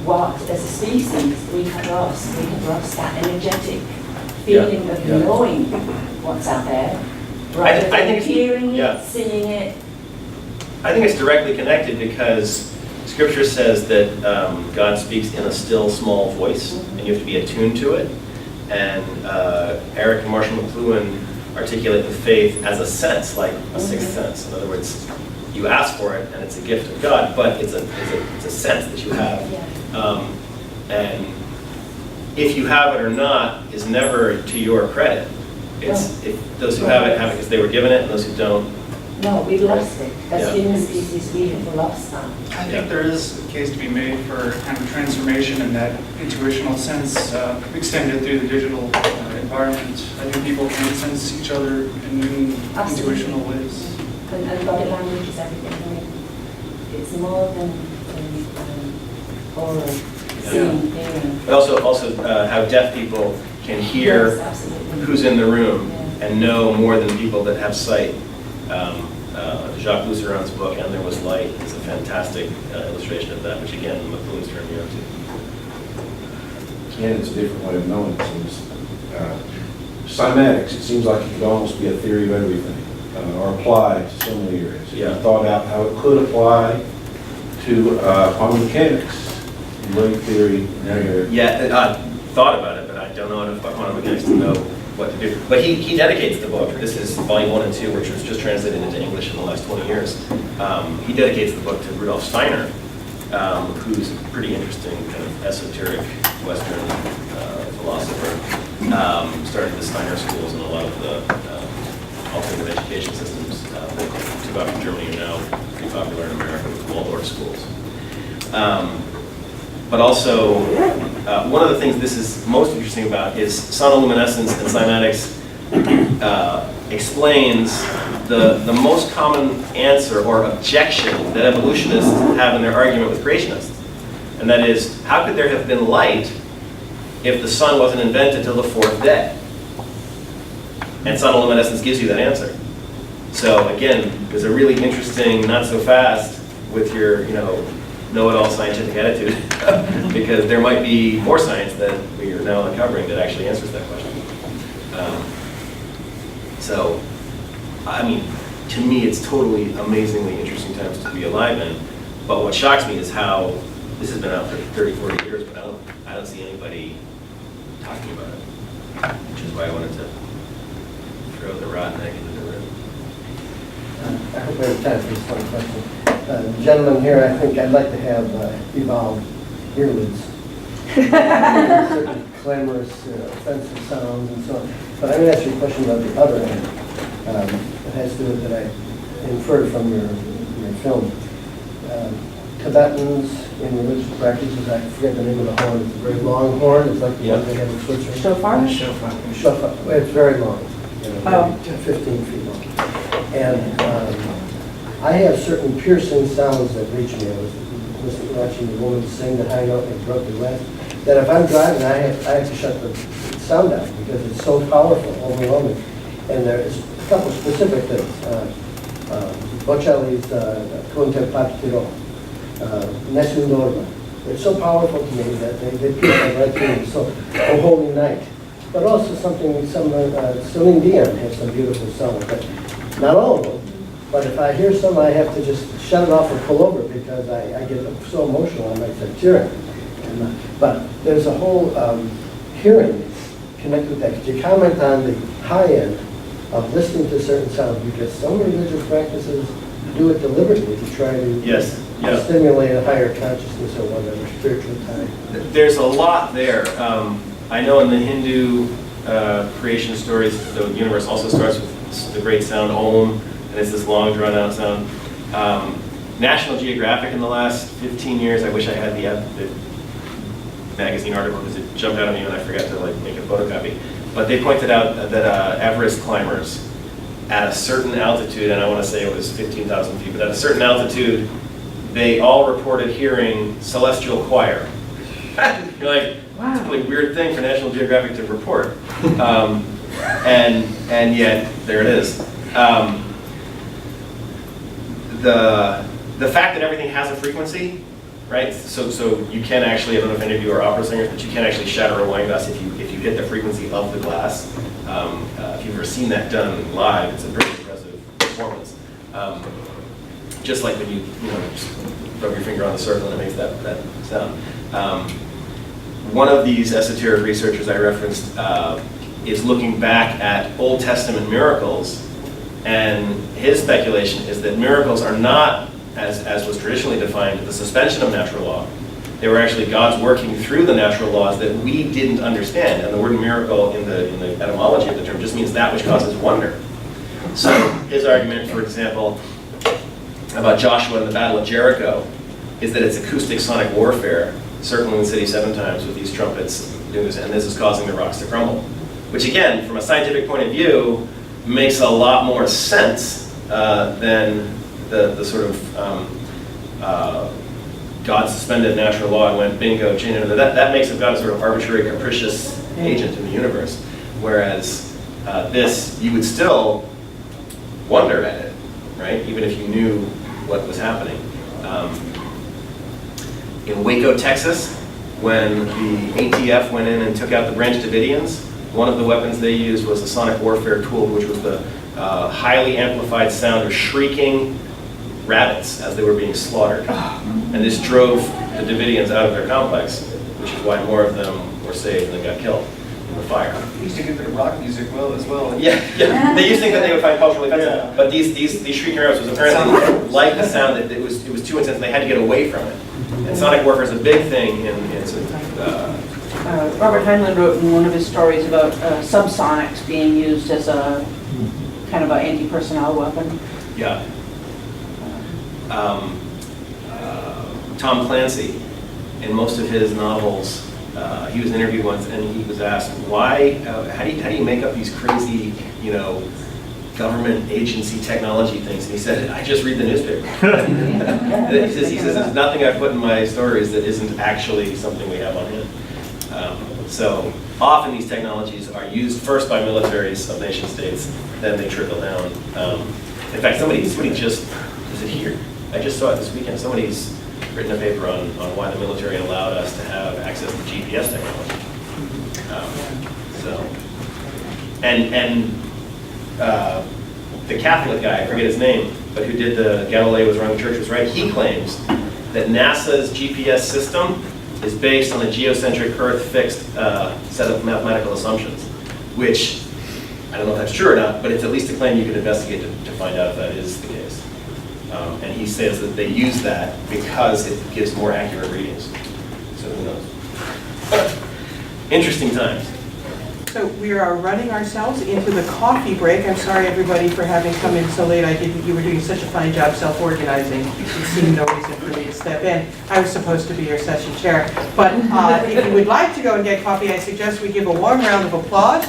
what, as a species, we have lost. We have lost that energetic feeling of knowing what's out there, rather I than think hearing it, seeing it. I think it's directly connected because Scripture says that God speaks in a still, small voice, and you have to be attuned to it. And Eric and Marshall McLuhan articulate the faith as a sense, like a sixth sense. In other words, you ask for it, and it's a gift of God, but it's a sense that you have. And if you have it or not is never to your credit. It's those who have it because they were given it, and those who don't. No, we've lost it. As human species, we have lost that. I think there is a case to be made for kind of transformation in that intuitional sense extended through the digital environment. I think people can sense each other in new intuitional ways. And body language is everything. I mean, it's more than oral, seeing, hearing. But also how deaf people can hear who's in the room and know more than people that have sight. Jacques Lusseron's book, And There Was Light, is a fantastic illustration of that, which again, McLuhan's turned me on to. Canon's a different way of knowing things. Cymatics, it seems like it could almost be a theory of everything, or apply to so many areas. You thought out how it could apply to quantum mechanics, wave theory, thought about it, but I don't know enough about quantum mechanics to know what to do. But he dedicates the book. This is volume 1 and 2, which was just translated into English in the last 20 years. He dedicates the book to Rudolf Steiner, who's a pretty interesting kind of esoteric Western philosopher. Started the Steiner schools and a lot of the alternative education systems that took off in Germany are now pretty popular in America with Waldorf schools. But also, one of the things this is most interesting about is sonoluminescence and cymatics explains the most common answer or objection that evolutionists have in their argument with creationists. And that is, how could there have been light if the sun wasn't invented till the 4th day? And sonoluminescence gives you that answer. So again, there's a really interesting, not so fast with your, know-it-all scientific attitude, because there might be more science that we are now uncovering that actually answers that question. So, I mean, to me, it's totally amazingly interesting times to be alive in. But what shocks me is how this has been out for 30, 40 years, but I don't see anybody talking about it, which is why I wanted to throw the rotten egg into the room. I hope we have time for this one question. The gentleman here, I think I'd like to have evolved earlids. Certain clamorous, offensive sounds and so on. But I'm going to ask you a question about the other end. It has to do with that I inferred from your film. Tibetans in religious practices, I forget the name of the horn, it's a very long horn, it's like the one they have in Switzerland. Shofar? Shofar. It's very long, 15 feet long. And I have certain piercing sounds that reach me. I was watching the woman sing the high note and broke the glass. That if I'm driving, I have to shut the sound down because it's so powerful, overwhelming. And there is a couple specific things. Bocelli's Conte Partito, Nessun Dorma. They're so powerful to me that they pierce my right through. So, O Holy Night. But also Celine Dion has some beautiful songs. But not all of them. But if I hear some, I have to just shut it off or pull over because I get so emotional, I might start tearing. But there's a whole hearing connected with that. Could you comment on the high end of listening to certain sounds? Because some religious practices do it deliberately to try to stimulate a higher consciousness or whatever, spiritual time. There's a lot there. I know in the Hindu creation stories, the universe also starts with the great sound Om, and it's this long drawn out sound. National Geographic in the last 15 years, I wish I had the magazine article because it jumped out at me and I forgot to make a photocopy. But they pointed out that Everest climbers at a certain altitude, and I want to say it was 15,000 feet, but at a certain altitude, they all reported hearing celestial choir. You're like, wow, it's a really weird thing for National Geographic to report. And yet, there it is. The fact that everything has a frequency, right? So you can actually, I don't know if any of you are opera singers, but you can actually shatter a wine glass if you hit the frequency of the glass. If you've ever seen that done live, it's a very impressive performance. Just like when you just rub your finger on the circle and it makes that sound. One of these esoteric researchers I referenced is looking back at Old Testament miracles, and his speculation is that miracles are not, as was traditionally defined, the suspension of natural law. They were actually God's working through the natural laws that we didn't understand. And the word miracle in the etymology of the term just means that which causes wonder. So his argument, for example, about Joshua and the Battle of Jericho is that it's acoustic sonic warfare, circling the city 7 times with these trumpets, and this is causing the rocks to crumble. Which again, from a scientific point of view, makes a lot more sense than the sort of God suspended natural law and went bingo, chain it. That makes of God a sort of arbitrary, capricious agent in the universe. Whereas this, you would still wonder at it, right? Even if you knew what was happening. In Waco, Texas, when the ATF went in and took out the Branch Davidians, one of the weapons they used was a sonic warfare tool, which was the highly amplified sound of shrieking rabbits as they were being slaughtered. And this drove the Davidians out of their complex, which is why more of them were saved and got killed in the fire. We used to get rid of rock music as well. Yeah. They used to think that they would find culturally offensive, but these shrieking rabbits was apparently like the sound that it was too intense and they had to get away from it. And sonic warfare is a big thing in sort of, Robert Heinlein wrote in one of his stories about subsonics being used as a kind of an anti-personnel weapon. Yeah. Tom Clancy, in most of his novels, he was interviewed once and he was asked, why, how do you make up these crazy, government agency technology things? And he said, I just read the newspaper. He says, there's nothing I've put in my stories that isn't actually something we have on hand. So often these technologies are used first by militaries of nation states, then they trickle down. In fact, somebody just, is it here? I just saw it this weekend. Somebody's written a paper on why the military allowed us to have access to GPS technology. The Catholic guy, I forget his name, but who did the Galileo was wrong, the church was right, he claims that NASA's GPS system is based on a geocentric Earth-fixed set of mathematical assumptions, which, I don't know if that's true or not, but it's at least a claim you can investigate to find out if that is the case. And he says that they use that because it gives more accurate readings. So who knows? Interesting times. So we are running ourselves into the coffee break. I'm sorry, everybody, for having come in so late. You were doing such a fine job self-organizing. It seemed no reason for me to step in. I was supposed to be your session chair. But if you would like to go and get coffee, I suggest we give a warm round of applause